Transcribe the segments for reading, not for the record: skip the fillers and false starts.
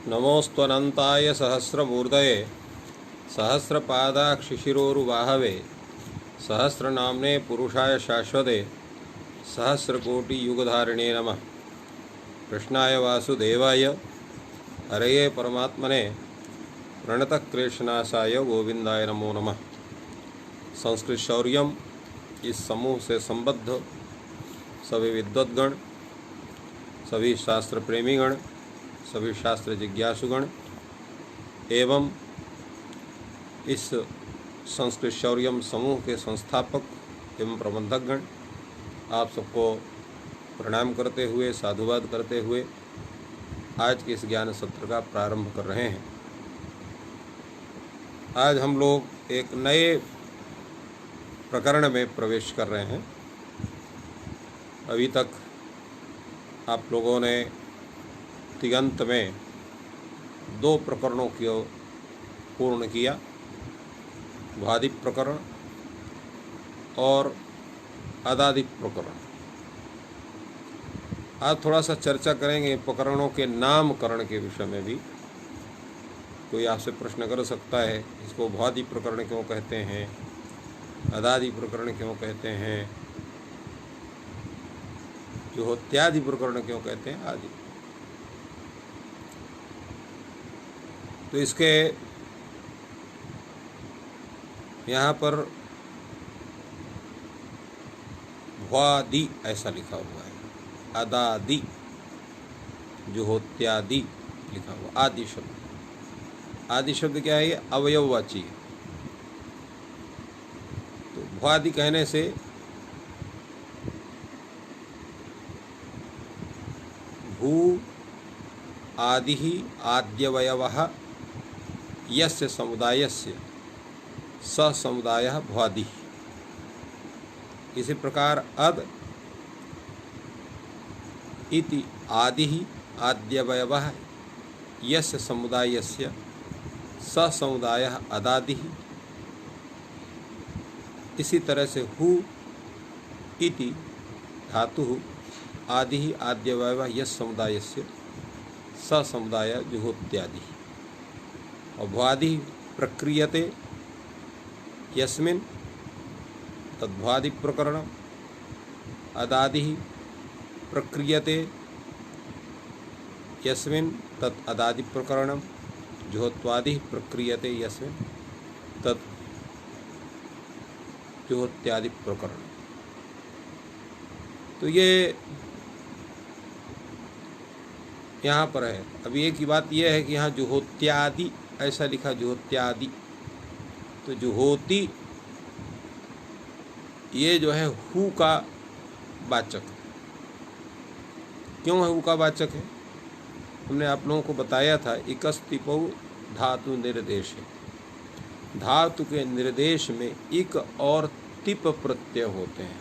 नमोऽस्त्वनन्ताय सहस्रमूर्धये सहस्रपादाक्षिशिरोरुबाहवे सहस्रनाम्ने पुरुषाय शाश्वते सहस्रकोटियुगधारिणे नमः। कृष्णाय वासुदेवाय हरये परमात्मने प्रणतक्लेशनाशाय गोविंदाय नमो नमः। संस्कृत शौर्यम इस समूह से संबद्ध सभी विद्वद्गण, सभी शास्त्र प्रेमीगण, सभी शास्त्र जिज्ञासुगण एवं इस संस्कृत शौर्यम समूह के संस्थापक एवं प्रबंधकगण, आप सबको प्रणाम करते हुए, साधुवाद करते हुए आज के इस ज्ञान सत्र का प्रारंभ कर रहे हैं। आज हम लोग एक नए प्रकरण में प्रवेश कर रहे हैं। अभी तक आप लोगों ने तिगंत में 2 प्रकरणों को पूर्ण किया, भ्वादि प्रकरण और अदादि प्रकरण। आज थोड़ा सा चर्चा करेंगे प्रकरणों के नामकरण के विषय में भी। कोई आपसे प्रश्न कर सकता है, इसको भ्वादि प्रकरण क्यों कहते हैं, अदादि प्रकरण क्यों कहते हैं, जुहोत्यादि प्रकरण क्यों कहते हैं आदि। तो इसके यहाँ पर भ्वादि ऐसा लिखा हुआ है, अदादि, जुहोत्यादि लिखा हुआ। आदि शब्द, आदि शब्द क्या है? ये अवयववाची है। तो भ्वादि कहने से भू आदि ही आद्यवयवः यस्य समुदायस्य स समुदायः भ्वादि। इसी प्रकार अद इति आदि ही आद्यवयवः यस्य समुदायस्य स समुदायः अदादि। इसी तरह से हु इति धातु आदि ही आद्यवयवः यस्य समुदायस्य स समुदाय जुहोत्यादि। और भ्वादि प्रक्रियते यस्मिन् तद्भ्वादि प्रकरणम्, अदादि प्रक्रियते यस्मिन् तत् अदादि प्रकरणम्, जुहोत्वादि प्रक्रियते यस्मिन् तत् जुहोत्यादि प्रकरणम्। तो ये यहाँ पर है। अभी एक ही बात यह है कि यहाँ जुहोत्यादि ऐसा लिखा, जुहोत्यादि। तो जुहोति ये जो है हु का वाचक है। क्यों है हु का वाचक है? हमने आप लोगों को बताया था, इकस्तिपौ धातु निर्देश है। धातु के निर्देश में इक और तिप प्रत्यय होते हैं।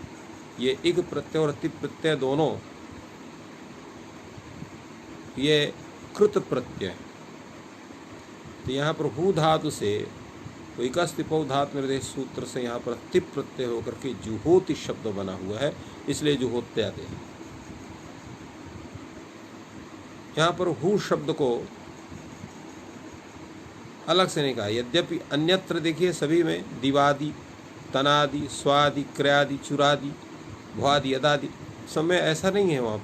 ये इक प्रत्यय और तिप प्रत्यय दोनों ये कृत प्रत्यय है। तो यहाँ पर हु धातु से तो इकस्तिपौ धातु निर्देश सूत्र से यहाँ पर तिप प्रत्यय होकर के जुहोति शब्द बना हुआ है, इसलिए जुहोत्यादि है। यहाँ पर हु शब्द को अलग से नहीं कहा। यद्यपि अन्यत्र देखिए सभी में दिवादि, तनादि, स्वादि, क्रयादि, चुरादि, भ्वादि, अदादि सब में ऐसा नहीं है। वहाँ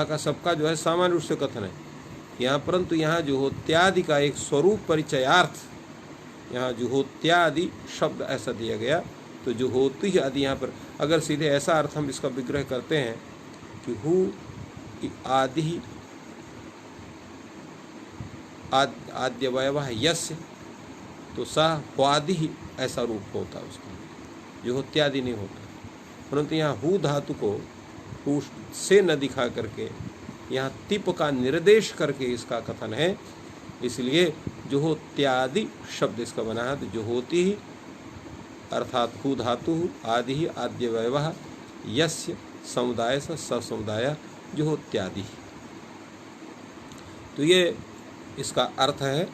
का सबका जो है सामान्य रूप से कथन है यहाँ, परंतु यहाँ जुहोत्यादि का एक स्वरूप परिचयार्थ यहाँ जुहोत्यादि शब्द ऐसा दिया गया। तो जुहोति आदि यहाँ पर अगर सीधे ऐसा अर्थ हम इसका विग्रह करते हैं कि हु आदि आद्यवयवः यस्य, तो सह भ्वादि ऐसा रूप होता है उसका, जुहोत्यादि नहीं होता। परंतु यहाँ हु धातु को हु से न दिखा करके यहाँ तिप का निर्देश करके इसका कथन है, इसलिए जुहोत्यादि शब्द इसका बना है। तो जुहोति ही अर्थात हु धातु आदि ही आद्यवयवः यस्य समुदाय स समुदाय जुहोत्यादि। तो ये इसका अर्थ है।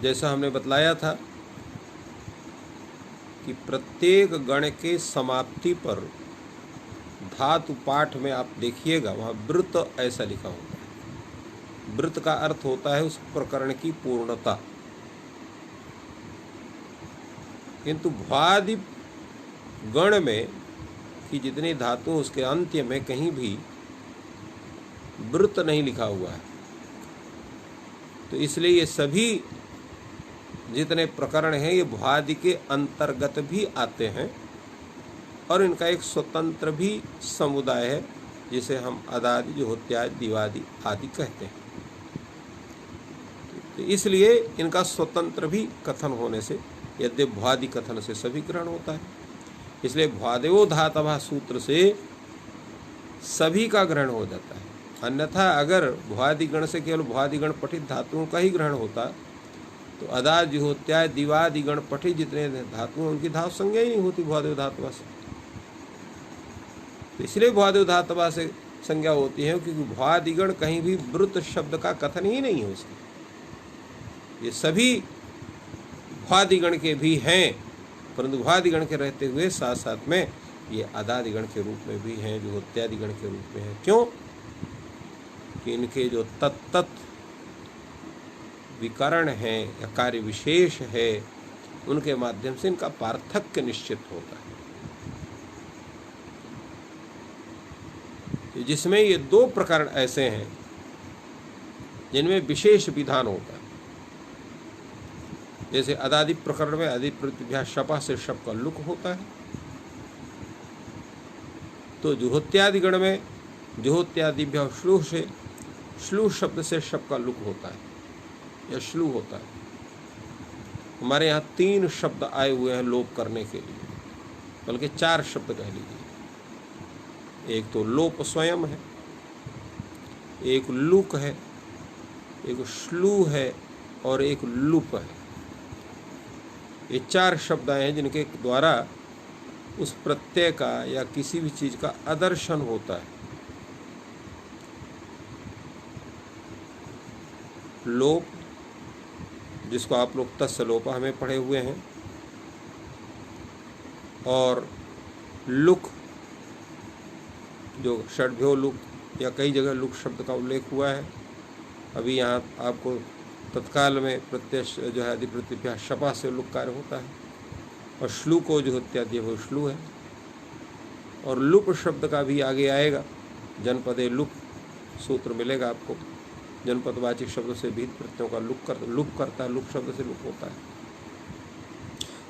जैसा हमने बतलाया था कि प्रत्येक गण के समाप्ति पर धातु पाठ में आप देखिएगा वहाँ वृत्त ऐसा लिखा होता है। वृत्त का अर्थ होता है उस प्रकरण की पूर्णता, किंतु भ्वादि गण में कि जितनी धातु उसके अंत्य में कहीं भी वृत्त नहीं लिखा हुआ है, तो इसलिए ये सभी जितने प्रकरण हैं ये भ्वादि के अंतर्गत भी आते हैं और इनका एक स्वतंत्र भी समुदाय है जिसे हम अदादि, जुहोत्यादि, दिवादि आदि कहते हैं। तो इसलिए इनका स्वतंत्र भी कथन होने से, यद्यपि भ्वादि कथन से सभी ग्रहण होता है, इसलिए भ्वादेवो धातवः सूत्र से सभी का ग्रहण हो जाता है। अन्यथा अगर भ्वादिगण से केवल भ्वादिगण पठित धातुओं का ही ग्रहण होता तो अदादि, जुहोत्यादि, दिवादि गण पठित जितने धातु हैं उनकी धातु संज्ञा ही नहीं होती भ्वादेव धातवा से। तो इसलिए भ्वादेव धातवा से संज्ञा होती है क्योंकि भ्वादिगण कहीं भी वृत्त शब्द का कथन ही नहीं है उसमें। ये सभी भ्वादिगण के भी हैं, परंतु भ्वादिगण के रहते हुए साथ साथ में ये अदादिगण के रूप में भी हैं, जुहोत्यादिगण के रूप में हैं। क्यों कि इनके जो तत्त विकरण है या कार्य विशेष है उनके माध्यम से इनका पार्थक्य निश्चित होता है। जिसमें ये दो प्रकरण ऐसे हैं जिनमें विशेष विधान होता है। जैसे अदादि प्रकरण में आदि प्रतिभ्या शपा से शप का लुक होता है, तो जुहोत्यादि गण में जुहोत्यादिभ्या श्लू से श्लू शब्द से शप का लुक होता है या श्लू होता है। हमारे यहाँ 3 शब्द आए हुए हैं लोप करने के लिए, बल्कि 4 शब्द कह लीजिए। एक तो लोप स्वयं है, एक लुक है, एक श्लू है और एक लुप है। ये 4 शब्द आए हैं जिनके द्वारा उस प्रत्यय का या किसी भी चीज का आदर्शन होता है। लोप, जिसको आप लोग तस्य लोपा हमें पढ़े हुए हैं, और लुक जो षड्भ्यो लुक या कई जगह लुक शब्द का उल्लेख हुआ है। अभी यहाँ आपको तत्काल में प्रत्यय जो है आदि प्रतिभ्या शपा से लुक कार्य होता है, और श्लू को जो इत्यादि वो श्लू है। और लुप शब्द का भी आगे आएगा, जनपदे लुप सूत्र मिलेगा आपको। जनपदवाचक शब्द से भी प्रत्ययों का लुप करता है, लुप शब्द से लुप होता है।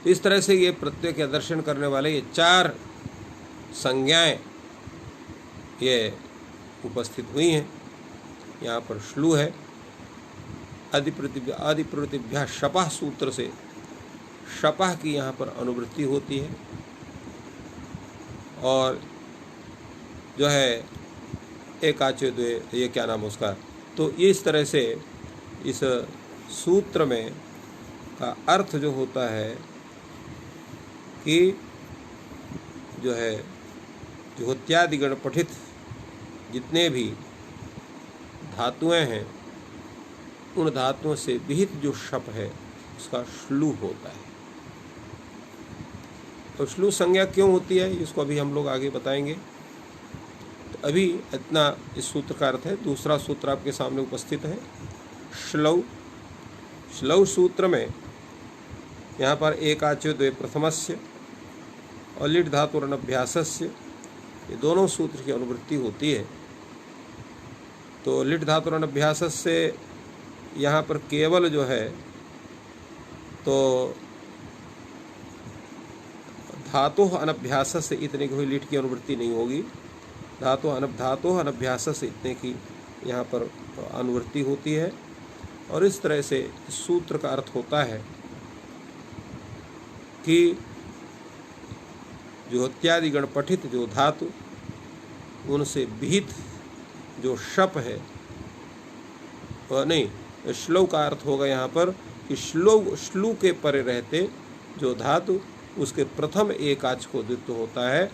तो इस तरह से ये प्रत्यय के दर्शन करने वाले ये 4 संज्ञाएं ये उपस्थित हुई हैं। यहाँ पर श्लू है, आदि प्रतिभ्या शपः सूत्र से शपः की यहाँ पर अनुवृत्ति होती है, और जो है एकाचे द्वे, ये क्या नाम उसका, तो इस तरह से इस सूत्र में का अर्थ जो होता है कि जो है जुहोत्यादि गण पठित जितने भी धातुएं हैं उन धातुओं से विहित जो शप है उसका श्लू होता है। तो श्लू संज्ञा क्यों होती है इसको अभी हम लोग आगे बताएंगे। तो अभी इतना इस सूत्र का अर्थ है। दूसरा सूत्र आपके सामने उपस्थित है, श्लौ। श्लौ सूत्र में यहाँ पर एकाच्यो द्वे प्रथमस्य और लिट धातु अनभ्यासस्य, ये दोनों सूत्र की अनुवृत्ति होती है। तो लिट धातु अनभ्यास से यहाँ पर केवल जो है तो धातु अनभ्यास से इतने की हुई लिट की अनुवृत्ति नहीं होगी। धातु अनभ्यास से इतने की यहाँ पर अनुवृत्ति होती है। और इस तरह से सूत्र का अर्थ होता है कि जुहोत्यादि गण पठित जो धातु उनसे विहित जो शप है, और नहीं, श्लौ का अर्थ होगा यहाँ पर कि श्लू के परे रहते जो धातु उसके प्रथम एकाच को द्वित्व होता है,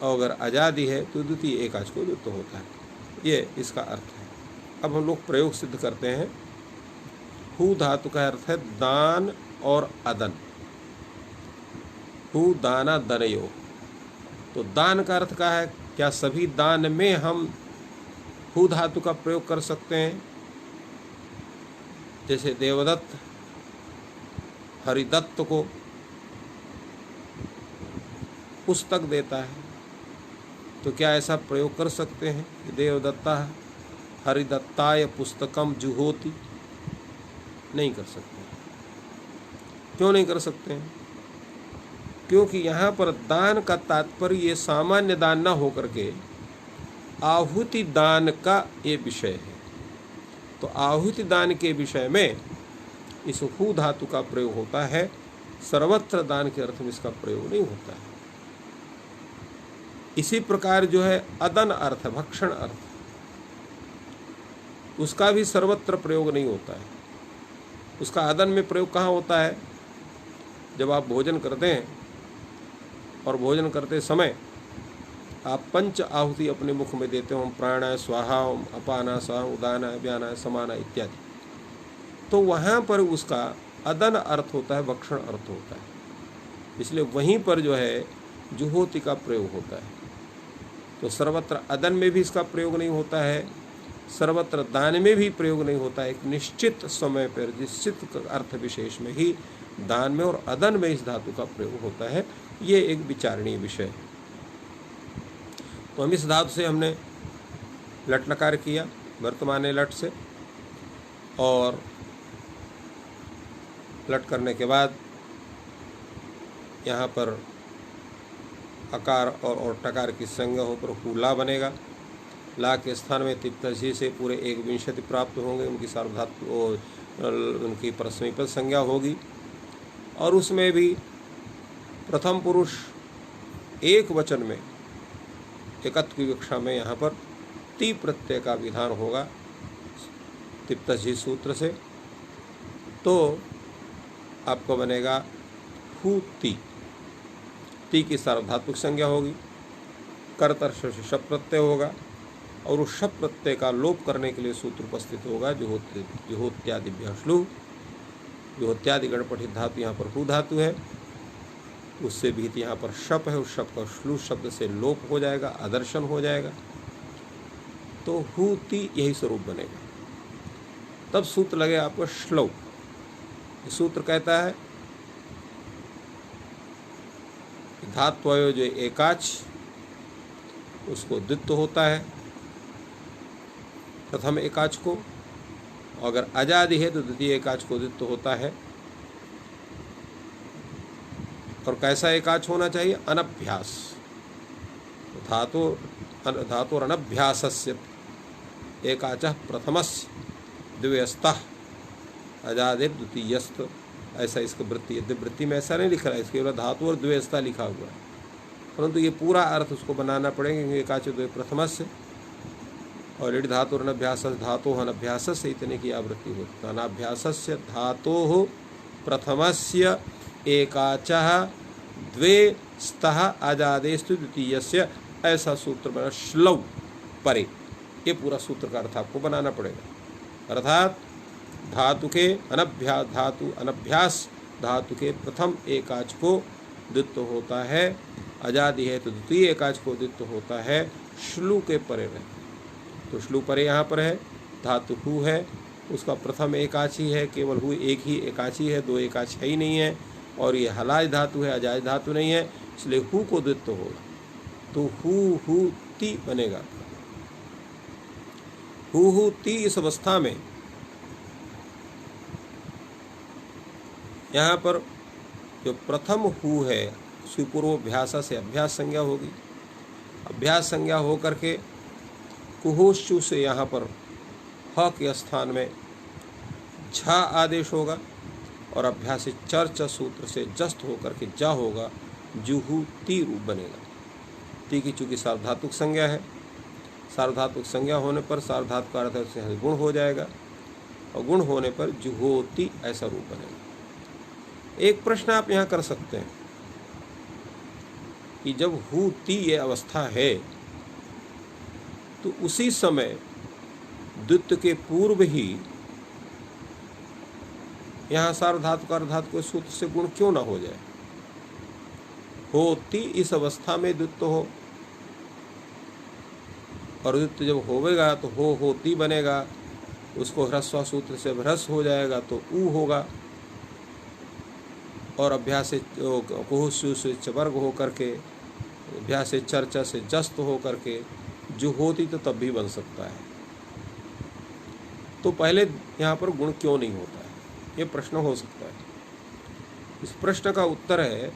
और अगर आजादी है तो द्वितीय एकाच को द्वित्व होता है। ये इसका अर्थ है। अब हम लोग प्रयोग सिद्ध करते हैं। हु धातु का अर्थ है दान और अदन। हु दाना दनयो। तो दान का अर्थ क्या है? क्या सभी दान में हम हु धातु का प्रयोग कर सकते हैं? जैसे देवदत्त हरिदत्त को पुस्तक देता है, तो क्या ऐसा प्रयोग कर सकते हैं कि देवदत्ता हरिदत्ताय पुस्तकम जुहोति? नहीं कर सकते। क्यों नहीं कर सकते हैं? क्योंकि यहाँ पर दान का तात्पर्य ये सामान्य दान ना होकर के आहुति दान का ये विषय है। तो आहुति दान के विषय में इस हु धातु का प्रयोग होता है, सर्वत्र दान के अर्थ में इसका प्रयोग नहीं होता है। इसी प्रकार जो है अदन अर्थ, भक्षण अर्थ, उसका भी सर्वत्र प्रयोग नहीं होता है। उसका अदन में प्रयोग कहाँ होता है? जब आप भोजन करते हैं और भोजन करते समय आप पंच आहुति अपने मुख में देते हो, प्राणाय स्वाहा, अपाना स्वाहा, उदाना व्याना समाना इत्यादि, तो वहाँ पर उसका अदन अर्थ होता है, भक्षण अर्थ होता है। इसलिए वहीं पर जो है जुहोति का प्रयोग होता है। तो सर्वत्र अदन में भी इसका प्रयोग नहीं होता है, सर्वत्र दान में भी प्रयोग नहीं होता है। एक निश्चित समय पर निश्चित अर्थ विशेष में ही दान में और अदन में इस धातु का प्रयोग होता है। ये एक विचारणीय विषय है। तो हम इस धातु से हमने लट लकार किया वर्तमान लट से, और लट करने के बाद यहाँ पर अकार और टकार की संज्ञा हो पर हुला बनेगा। ला के स्थान में तिप्तशी से पूरे 1 प्राप्त होंगे, उनकी सार्वधातु उनकी परस्मैपद संज्ञा होगी। और उसमें भी प्रथम पुरुष एक वचन में एकत्व की विवक्षा में यहाँ पर ती प्रत्यय का विधान होगा तिप्तशी सूत्र से। तो आपको बनेगा हु ती, ती की सार्वधातुक संज्ञा होगी, कर्तर से शप प्रत्यय होगा, और उस शप प्रत्यय का लोप करने के लिए सूत्र उपस्थित होगा जुहोत्यादिभ्यः श्लू। जुहोत्यादि गणपठित धातु यहाँ पर हु धातु है, उससे भी यहाँ पर शप है, उस शप का श्लू शब्द से लोप हो जाएगा, आदर्शन हो जाएगा। तो हु ती यही स्वरूप बनेगा। तब सूत्र लगेगा आपको श्लौ। सूत्र कहता है धात्वयो जो एकाच, उसको द्वित्व होता है प्रथम एकाच को, अगर अजादि है तो द्वितीय एकाच को द्वित्व होता है। और कैसा एकाच होना चाहिए? अनभ्यास। धातुर अनभ्यासस्य एकाचः प्रथमस्य द्वितीयस्तः अजादिर द्वितीयस्त, ऐसा इसका वृत्ति है। वृत्ति में ऐसा नहीं लिखा है, इसके केवल धातु और द्वयस्ता लिखा हुआ है, परंतु ये पूरा अर्थ उसको बनाना पड़ेगा। एकाच द्वय प्रथमस्य और इड धातु अनभ्यास धातो अनभ्यास से इतने की आवृत्ति होती है। अनाभ्यासस्य धातो प्रथमस्य एकाचः द्वे स्तः अजादेस्तु द्वितीयस्य, ऐसा सूत्र बना श्लौ परे। ये पूरा सूत्र का अर्थ आपको बनाना पड़ेगा। अर्थात धातु के अनभ्यास धातु के प्रथम एकाच को द्वित्व होता है, अजादि है तो द्वितीय एकाच को द्वित्व होता है, श्लू के परे में। तो श्लू परे यहाँ पर है, धातु हु है, उसका प्रथम एकाच ही है, केवल हु एक ही एकाच ही है, दो एकाच है ही नहीं है। और ये हलाज धातु है, अजाज धातु नहीं है, इसलिए हु को द्वित्व होगा। तो हु ती बनेगा। हु ती इस अवस्था में यहाँ पर जो प्रथम हु है उसकी पूर्वाभ्यास से अभ्यास संज्ञा होगी। अभ्यास संज्ञा हो करके कुहोश्चु से यहाँ पर ह के स्थान में झ आदेश होगा, और अभ्यासी चर्च सूत्र से जस्त होकर के जा होगा, जुहू ती रूप बनेगा। ती की चूँकि सार्वधातुक संज्ञा है, सार्वधातुक संज्ञा होने पर सार्वधातु का अर्थ से गुण हो जाएगा, और गुण होने पर जुहोती ऐसा रूप बनेगा। एक प्रश्न आप यहाँ कर सकते हैं कि जब हु ती ये अवस्था है तो उसी समय द्वित्व के पूर्व ही यहाँ सार्वधातु का अर्धातु के सूत्र से गुण क्यों ना हो जाए? होती इस अवस्था में द्वित्व हो, और द्वित्व जब होवेगा तो होती बनेगा, उसको ह्रस्व सूत्र से ह्रस्व हो जाएगा तो ऊ होगा, और अभ्यास से कुहु से चवर्ग हो करके, अभ्यास से चर्चा से जस्त हो करके जो होती तो तब भी बन सकता है। तो पहले यहाँ पर गुण क्यों नहीं होता है, ये प्रश्न हो सकता है। इस प्रश्न का उत्तर है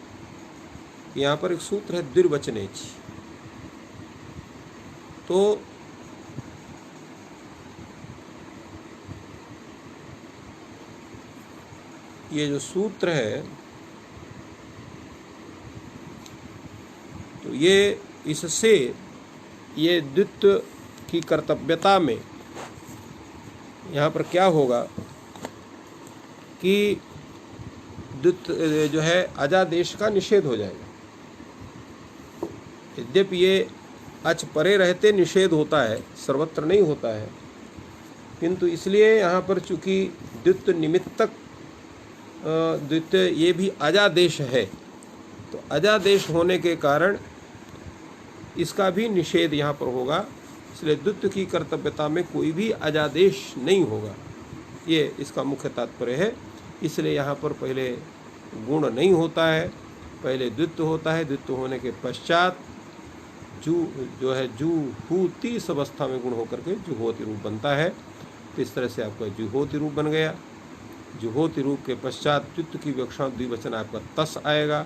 कि यहाँ पर एक सूत्र है द्विर्वचनेच। तो ये जो सूत्र है, तो ये इससे ये द्वित्व की कर्तव्यता में यहाँ पर क्या होगा कि द्वित्व जो है अजादेश का निषेध हो जाएगा। यद्यपि ये अच परे रहते निषेध होता है, सर्वत्र नहीं होता है, किंतु इसलिए यहाँ पर चूंकि द्वित्व निमित्तक द्वित्व ये भी अजादेश है, तो अजादेश होने के कारण इसका भी निषेध यहाँ पर होगा। इसलिए द्वित्व की कर्तव्यता में कोई भी अजादेश नहीं होगा, ये इसका मुख्य तात्पर्य है। इसलिए यहाँ पर पहले गुण नहीं होता है, पहले द्वित्व होता है। द्वित्व होने के पश्चात जो है जुहूति इस अवस्था में गुण होकर के जुहोति रूप बनता है। तो इस तरह से आपका जुहोति रूप बन गया। जुहोति रूप के पश्चात द्वित्व की विवक्षा द्विवचन आपका तस आएगा,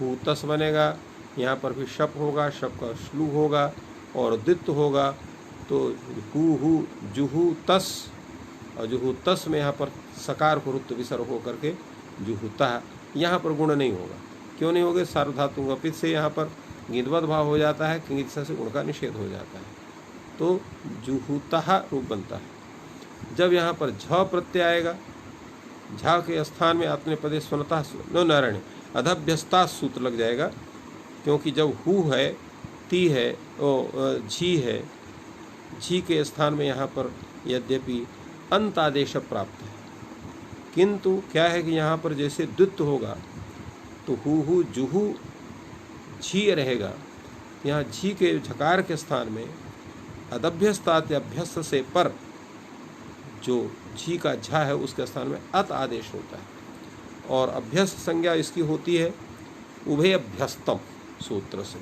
हु तस बनेगा। यहाँ पर भी शप होगा, शप का श्लू होगा और द्वित्व होगा। तो हु जुहू तस, और जुहू तस में यहाँ पर सकार को रुत्व विसर्ग हो करके जुहुता, यहाँ पर गुण नहीं होगा। क्यों नहीं होगा? सार्वधातु अपित से यहाँ पर गिद्वद भाव हो जाता है, किंग से गुण का निषेध हो जाता है, तो जुहुता रूप बनता है। जब यहाँ पर झ प्रत्यय आएगा, झा के स्थान में आत्मनेपदे स्वनता नो नारायण अधभ्यस्ता सूत्र लग जाएगा, क्योंकि जब हु है, ती है, झी है, झी के स्थान में यहाँ पर यद्यपि अंत आदेश प्राप्त है, किंतु क्या है कि यहाँ पर जैसे द्वित्व होगा तो हु जुहू झी रहेगा। यहाँ झी के झकार के स्थान में अदभ्यस्तात अभ्यस्त से पर जो झी का झा है उसके स्थान में अत आदेश होता है, और अभ्यस्त संज्ञा इसकी होती है उभय अभ्यस्तम सूत्र से।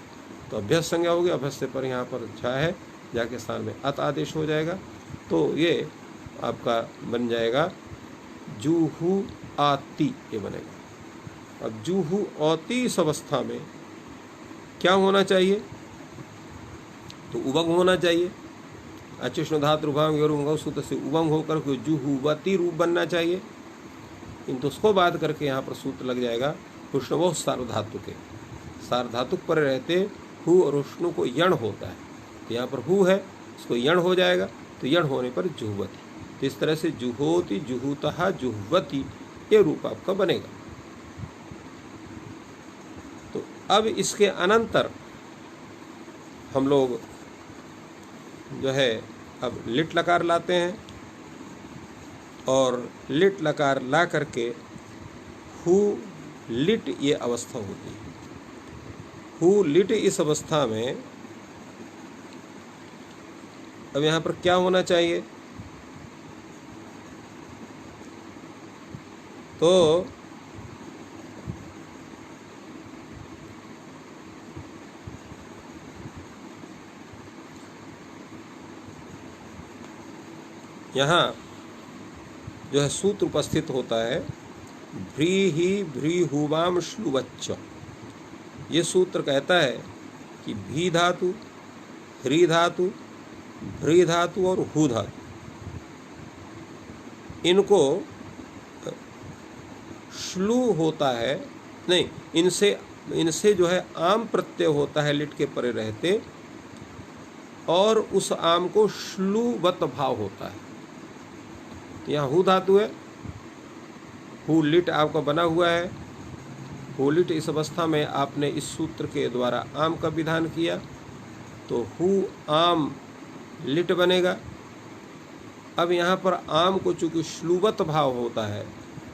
तो अभ्यस्त संज्ञा होगी, अभ्यस्त पर यहाँ पर झा है, झा के स्थान में अत आदेश हो जाएगा। तो ये आपका बन जाएगा जूहू आती, ये बनेगा। अब जूहू औती इस अवस्था में क्या होना चाहिए? तो उबंग होना चाहिए। अचिष्ण धातु रुभांग सूत्र से उबंग होकर के जुहुवती रूप बनना चाहिए, किंतु उसको बात करके यहाँ पर सूत्र लग जाएगा पुष्णवो सार्वधातु के। सार्वधातुक पर रहते हु और उष्णु को यण होता है, तो यहाँ पर हु है, इसको यण हो जाएगा, तो यण होने पर जुहवती। तो इस तरह से जुहोति जुहुतः जुहवती ये रूप आपका बनेगा। तो अब इसके अनंतर हम लोग जो है अब लिट लकार लाते हैं, और लिट लकार ला करके हु लिट ये अवस्था होती है। हु लिट इस अवस्था में अब यहाँ पर क्या होना चाहिए? तो यहाँ जो है सूत्र उपस्थित होता है भ्रीहि भ्रीहुवाम श्लुवच्च। ये सूत्र कहता है कि भी धातु, ह्री धातु, भ्री धातु और हु धातु, इनको श्लू होता है, नहीं, इनसे जो है आम प्रत्यय होता है लिट के परे रहते, और उस आम को श्लूवत भाव होता है। यहाँ हु धातु है, हु लिट आपका बना हुआ है। हु लिट इस अवस्था में आपने इस सूत्र के द्वारा आम का विधान किया, तो हु आम लिट बनेगा। अब यहाँ पर आम को चूंकि श्लूवत भाव होता है,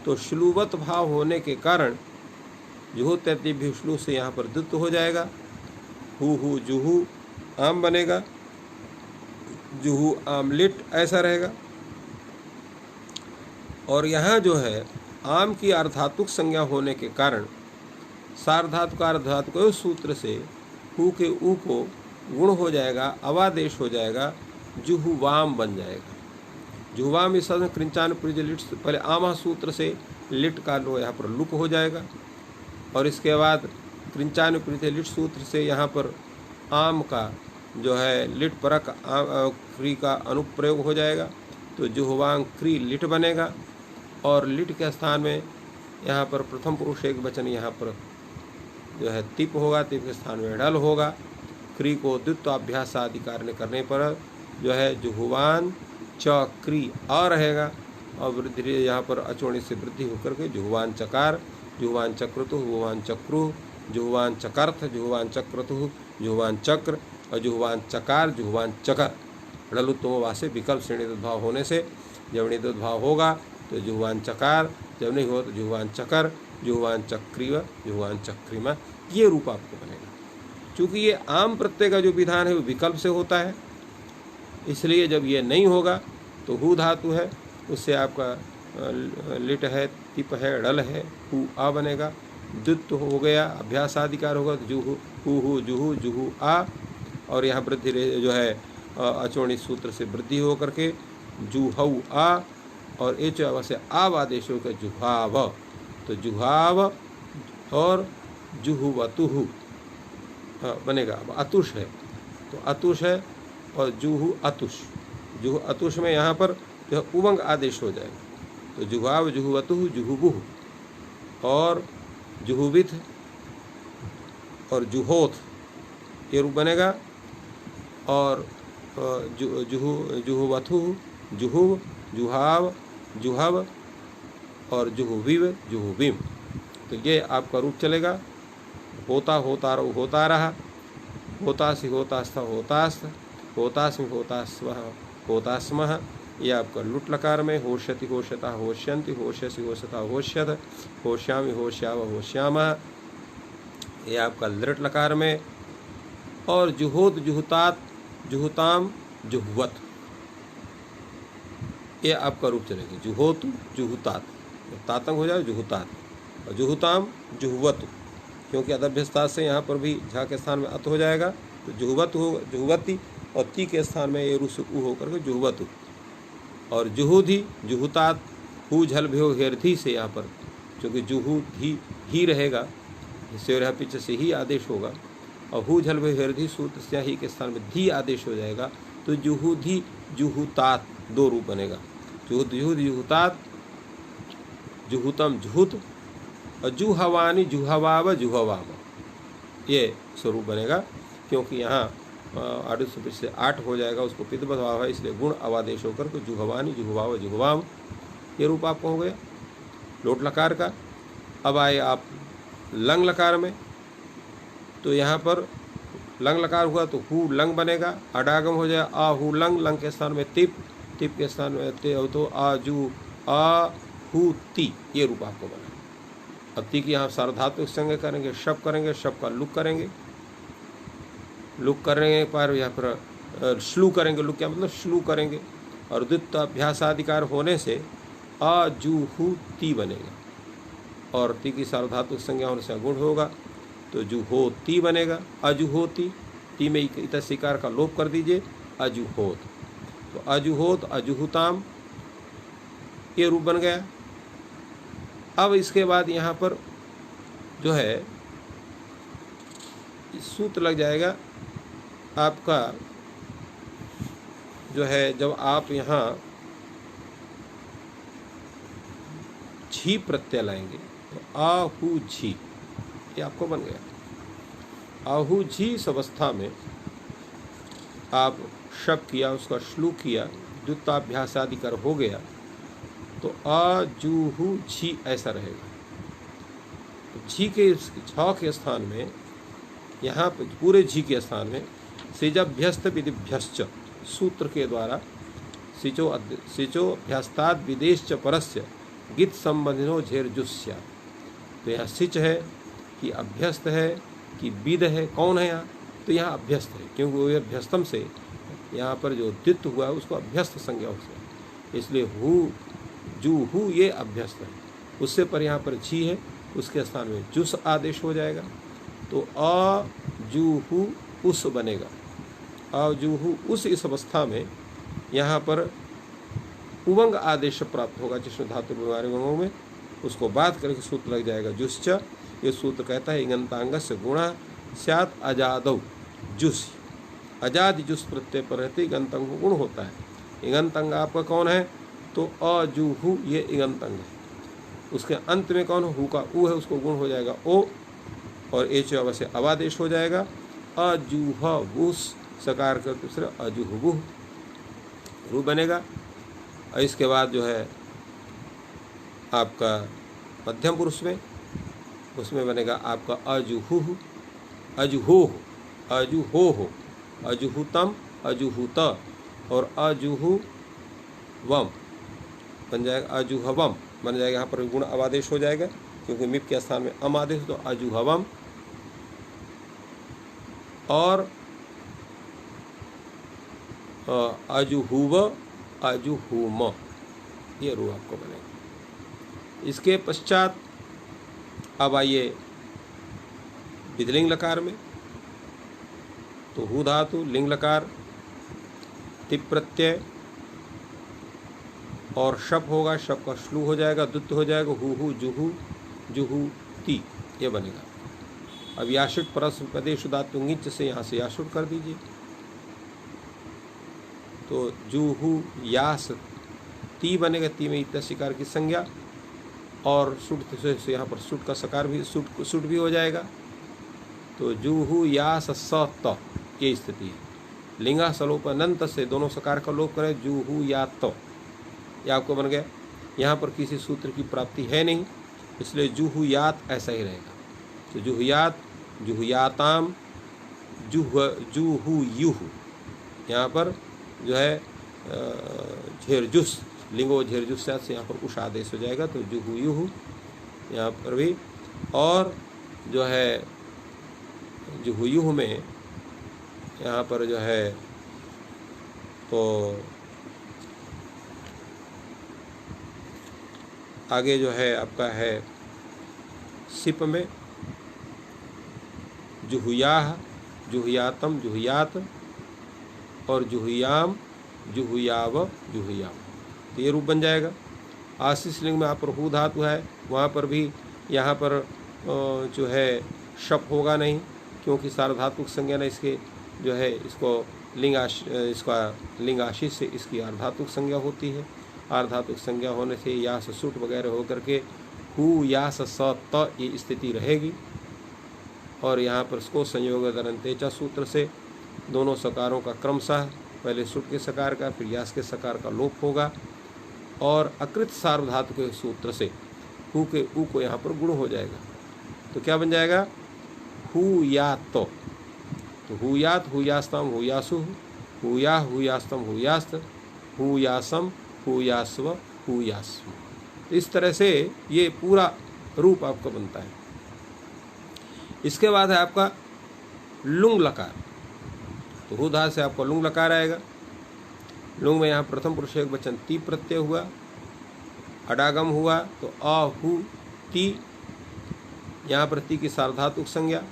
तो श्लूवत भाव होने के कारण जुहोत्यति श्लू से यहाँ पर द्वित्व हो जाएगा। हु जुहू आम बनेगा, जुहू आम लिट ऐसा रहेगा। और यहाँ जो है आम की अर्धातुक संज्ञा होने के कारण सार्वधातुक अर्धातुक सूत्र से हु के ऊ को गुण हो जाएगा, अवादेश हो जाएगा, जुहुवाम बन जाएगा। जुहुवाम इस कृंचान पुरिज लिट, पहले आमा सूत्र से लिट का लो यहाँ पर लुक हो जाएगा और इसके बाद कृंचान पुरिज लिट सूत्र से यहाँ पर आम का जो है लिट परक क्री का अनुप्रयोग हो जाएगा, तो जुहुवांग क्री लिट बनेगा और लिट के स्थान में यहाँ पर प्रथम पुरुष एक वचन यहाँ पर जो है तिप होगा, तिप के स्थान में ढल होगा। क्री को द्वित्वाभ्यास आदि कार्य करने पर जो है जुहुवान च क्री आ रहेगा और वृद्धि यहाँ पर अचोणी से वृद्धि होकर के जुहुवान चकार, जुहुवान चक्रतु, जुहुवान चक्रु, जुहुवान चकर्थ, जुहुवान चक्रतु, जुहुवान चक्र और जुहुवान चकार, जुहुवान चकर। ढलुत्तम से विकल्प श्रेणी भाव होने से जब निद्वत भाव होगा तो जुहुवान चकार, जब नहीं हो तो जुहुवान चकर, जुहुवान चक्रीव, जुहुवान चक्रिमा, ये रूप आपको बनेगा। क्योंकि ये आम प्रत्यय का जो विधान है वो विकल्प से होता है, इसलिए जब ये नहीं होगा तो हु धातु है, उससे आपका लिट है, तिप है, ढल है, हु आ बनेगा। द्वित्व हो गया, अभ्यास आदिकार होगा तो जुहु हु जुहु जुहु आ और यहाँ वृद्धि जो है अचोणी सूत्र से वृद्धि हो करके जुहु आ और एच से आव आदेश होकर जुहाव, तो जुहाव और जुहुवतुहु बनेगा। अब अतुष है तो अतुष है और जुहु अतुष, जुहु अतुष में यहाँ पर जो उमंग आदेश हो जाएगा, तो जुहाव जुहुवतुहु जुहुबुह और जुहुविथ और जुहोथ ये रूप बनेगा और जुहुवथु, जुहुव, जुहाव, जुहव और जुहुविव, जुहुविम, तो ये आपका रूप चलेगा। होता होता रहो होता रहा, होता सी होता स्थ होतास्थ, होतास्मि होतास्मः होतास्मः, ये आपका लुट लकार में होष्यति होष्यता होष्यन्ति, होष्यसि होष्यता होष्यत, होष्यामि होष्याव होष्यामः, ये आपका लृट लकार में और जुहोत जुहुतात जुहुताम जुहवत, ये आपका रूप चलेगा। जुहोत जुहुतात, तातंग हो जाए जुहुतात और जुहुताम जुहवत, क्योंकि अदभ्यस्तात से यहाँ पर भी झा के स्थान में अत हो जाएगा तो जुहवत हो जुहवती और ती के स्थान में ये रुस उ होकर के जुहवत और जुहुधी जुहुतात हु झल भ्यो हेरधी से यहाँ पर क्योंकि जुहू धी ही रहेगा, इससे पीछे से ही आदेश होगा और हु झल भ्यो हेरधी सूत्र से ही के स्थान में धी आदेश हो जाएगा, तो जुहुधी जुहुतात दो रूप बनेगा। जुहुद जुहुद जुहुतात, जुहुतम जुहुत और जुहवानी जुहवाव जुहवाम, ये स्वरूप बनेगा। क्योंकि यहाँ आडुस से 8 हो जाएगा, उसको पिद बदभाव है, इसलिए गुण अवादेश होकर तो जुहवानी जुहवाव जुहवाम ये रूप आपको हो गया लोट लकार का। अब आए आप लंग लकार में, तो यहाँ पर लंग लकार हुआ तो हु लंग बनेगा, अडागम हो जाए आ हु लंग, लंग के स्थान में तिप, तिप के स्थान में ते हो तो आ जू आ हु ती, ये रूप आपको बना। अब ती की यहाँ सार्वधातुक संज्ञा करेंगे, शब करेंगे, शब का लुक करेंगे, लुक करने पर यहाँ पर श्लू करेंगे, लुक क्या मतलब श्लू करेंगे और द्वित्वाभ्यासाधिकार होने से आ जू हु ती बनेगा और ती की सार्वधातुक संज्ञा होने से गुण होगा तो जुहोती बनेगा। अजुहोती, ती में इत शिकार का लोप कर दीजिए, अजुहोत, तो अजुहोत अजुहुताम ये रूप बन गया। अब इसके बाद यहाँ पर जो है सूत्र लग जाएगा आपका जो है, जब आप यहाँ झी प्रत्यय लाएंगे तो आहु झी ये आपको बन गया। आहु झी इस अवस्था में आप शब किया, उसका श्लू किया, द्वित्वाभ्यास आदि कर हो गया तो आजूहु झी ऐसा रहेगा। तो झी के छ के स्थान में यहाँ पर पूरे झी के स्थान में सिजभ्यस्त विधिभ्यश्च सूत्र के द्वारा सिचो अभ्यस्ताद विदेश परस्य गित संबंधिनो झेरजुस्या, तो यहाँ सिच है कि अभ्यस्त है कि विद है, कौन है यहाँ, तो यहाँ अभ्यस्त है क्योंकि वो अभ्यस्तम से यहाँ पर जो द्वित्व हुआ है उसको अभ्यस्त संज्ञा हो, इसलिए हु जूहू ये अभ्यस्त है, उससे पर यहाँ पर झी है, उसके स्थान में जुस आदेश हो जाएगा। तो अजूहू उस बनेगा। अजूहू उस इस अवस्था में यहाँ पर उमंग आदेश प्राप्त होगा, जिसमें धातु व्यवहारिक अंगों में उसको बात करके सूत्र लग जाएगा जुश्च। ये सूत्र कहता है इगंतांग से गुणा स्यात् अजादौ जुस। अजाद जुस प्रत्यय पर रहते इगंतंग को गुण होता है। इगंतंग आपका कौन है? तो अजूहू ये इगंतंग है। उसके अंत में कौन हु का ऊ है, उसको गुण हो जाएगा ओ, और एच अवश्य अवादेश हो जाएगा। अजूह बुस सकार कर दूसरा अजूहबुह रू बनेगा। और इसके बाद जो है आपका मध्यम पुरुष में उसमें बनेगा आपका अजूहु अजूहो अजूहो अजूहुतम अजूहुत और अजूहु वम बन जाएगा। अजूहवम बन जाएगा। यहाँ पर गुण अवादेश हो जाएगा क्योंकि मिप के स्थान में अम आदेश, तो अजूहवम और अजूहुव अजूहुम ये रू आपको बनेगा। इसके पश्चात अब आइए विधिलिंग लकार में। तो हु धातु लिंग लकार तिप प्रत्यय और शप होगा, शप का श्लू हो जाएगा, दुत्त हो जाएगा, हु जुहू जुहू ती ये बनेगा। अब याशुट परस्म प्रदेश धातु ङिच से यहाँ से याशुट कर दीजिए। तो जूहू यास ती बनेगा। ती में इतना शिकार की संज्ञा और सुट से यहाँ पर सुट का सकार भी सुट भी हो जाएगा। तो जूहू यास स त ये स्थिति है। लिंगा सलोप अनंत से दोनों सकार का लोप करें जूहू या तो ये आपको बन गया। यहाँ पर किसी सूत्र की प्राप्ति है नहीं, इसलिए जूहू यात ऐसा ही रहेगा। तो जूहुयात जूहुयाताम जूहू यूहू यहाँ पर जो है झेरजुस लिंगो झेरजुस से यहाँ पर उष आदेश हो जाएगा। तो जूहू यूहू यहाँ पर भी, और जो है जूहू यूहू में यहाँ पर जो है तो आगे जो है आपका है सिप में जुहुयाह जुहुयातम जुहुयात और जुहुयाम जुहुयाव जुहुयाम, तो ये रूप बन जाएगा। आशीष लिंग में आप पर हु धातु है, वहाँ पर भी यहाँ पर जो है शप होगा नहीं, क्योंकि सार्वधातुक संज्ञा ने इसके जो है इसको इसका लिंग आशीष से इसकी अर्धातुक संज्ञा होती है। अर्धातुक संज्ञा होने से यास सुट वगैरह होकर के हु यास स त ये स्थिति रहेगी। और यहाँ पर इसको संयोग दरंतेचा सूत्र से दोनों सकारों का क्रमशः पहले सुट के सकार का फिर यास के सकार का लोप होगा, और अकृत सार्वधातु के सूत्र से हु के ऊ को यहाँ पर गुण हो जाएगा। तो क्या बन जाएगा? हु या तो हुयात हुयास्तम हुयासु हुया हुयास्तम हुयास्त हुयासम हुयास्व हुयास्व। इस तरह से ये पूरा रूप आपका बनता है। इसके बाद है आपका लुंग लकार। तो हुधा से आपका लुंग लकार आएगा। लुंग में यहाँ प्रथम पुरुष एक वचन ती प्रत्यय हुआ, अडागम हुआ तो आहु ती, यहाँ पर ती की सार्वधातुक संज्ञा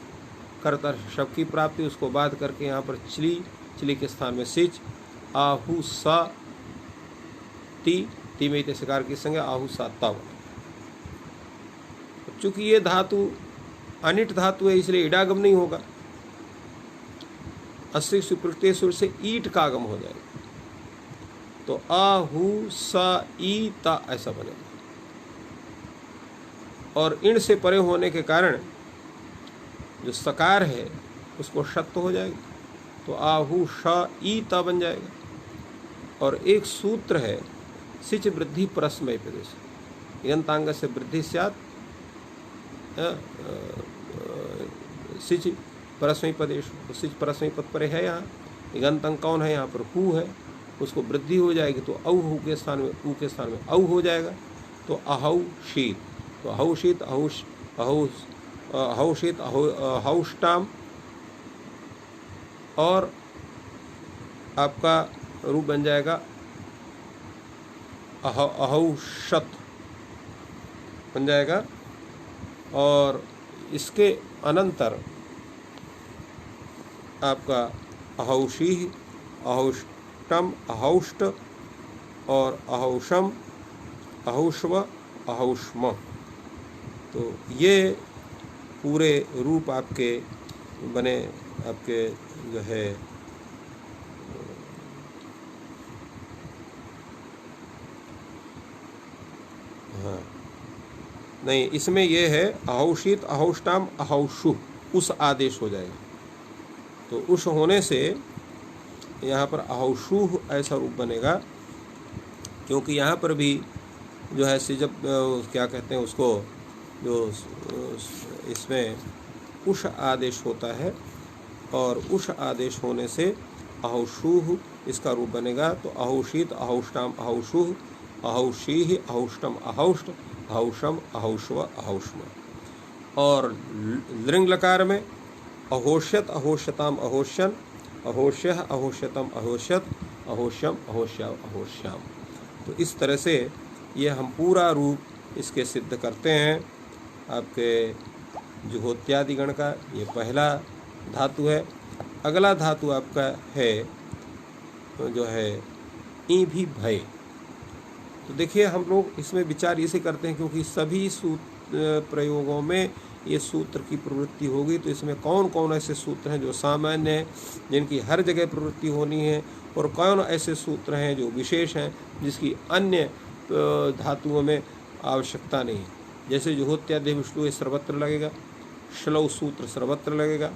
कर्ता शब्द की प्राप्ति, उसको बात करके यहाँ पर चिली के स्थान में सिच आहु सा ती में सकार की संज्ञा आहु सा तव। चूंकि ये धातु अनिट धातु है इसलिए इडागम नहीं होगा, अस्सी सुप्रत्यय सुर से ईट का आगम हो जाएगा। तो आहु सा ई ता ऐसा बनेगा, और इण से परे होने के कारण जो सकार है उसको शक्त हो जाएगा। तो आहु श ई ता बन जाएगा। और एक सूत्र है सिच वृद्धि परस्मय प्रदेश, इगंतांग से वृद्धि स्यात् सिच परस्मय पदेश। तो सिच परस्मय पद पर है, यहाँ इगंतांग कौन है? यहाँ पर हु है, उसको वृद्धि हो जाएगी तो औ हु के स्थान में ऊ के स्थान में औ हो जाएगा। तो अहौ शीत, तो अहौ शीत अहौ शीत अहौष्टाम, और आपका रूप बन जाएगा अहौषत बन जाएगा। और इसके अनंतर आपका अहौषी, अहौष्टम, अहौष्ट और अहौषम, अहौष्व, अहौष्म। तो ये पूरे रूप आपके बने, आपके जो है हाँ नहीं, इसमें ये है अहौषित, अहौष्टाम, अहौषु, उस आदेश हो जाएगा। तो उस होने से यहाँ पर अहौषु ऐसा रूप बनेगा, क्योंकि यहाँ पर भी जो है जब क्या कहते हैं उसको, जो इसमें उष आदेश होता है, और उष आदेश होने से अहौषु इसका रूप बनेगा। तो अहौषित, अहौष्टाम, अहौषु, अहौषी, अहौष्टम, अहौष्ट, अहौषम, अहौष्व, अहौष्म। और लृंग लकार में अहोष्यत, अहोष्यताम, अहोष्यन, अहोष्य, अहोष्यतम, अहोष्यत, अहोष्यम, अहोष्या, अहोष्याम। तो इस तरह से ये हम पूरा रूप इसके सिद्ध करते हैं। आपके जुहोत्यादि गण का ये पहला धातु है। अगला धातु आपका है जो है ई भी भय। तो देखिए हम लोग इसमें विचार इसे करते हैं क्योंकि सभी प्रयोगों में ये सूत्र की प्रवृत्ति होगी, तो इसमें कौन कौन ऐसे सूत्र हैं जो सामान्य हैं, जिनकी हर जगह प्रवृत्ति होनी है, और कौन ऐसे सूत्र हैं जो विशेष हैं, जिसकी अन्य धातुओं में आवश्यकता नहीं है। जैसे जुहोत्यादि विष्णु सर्वत्र लगेगा, श्लौ सूत्र सर्वत्र लगेगा,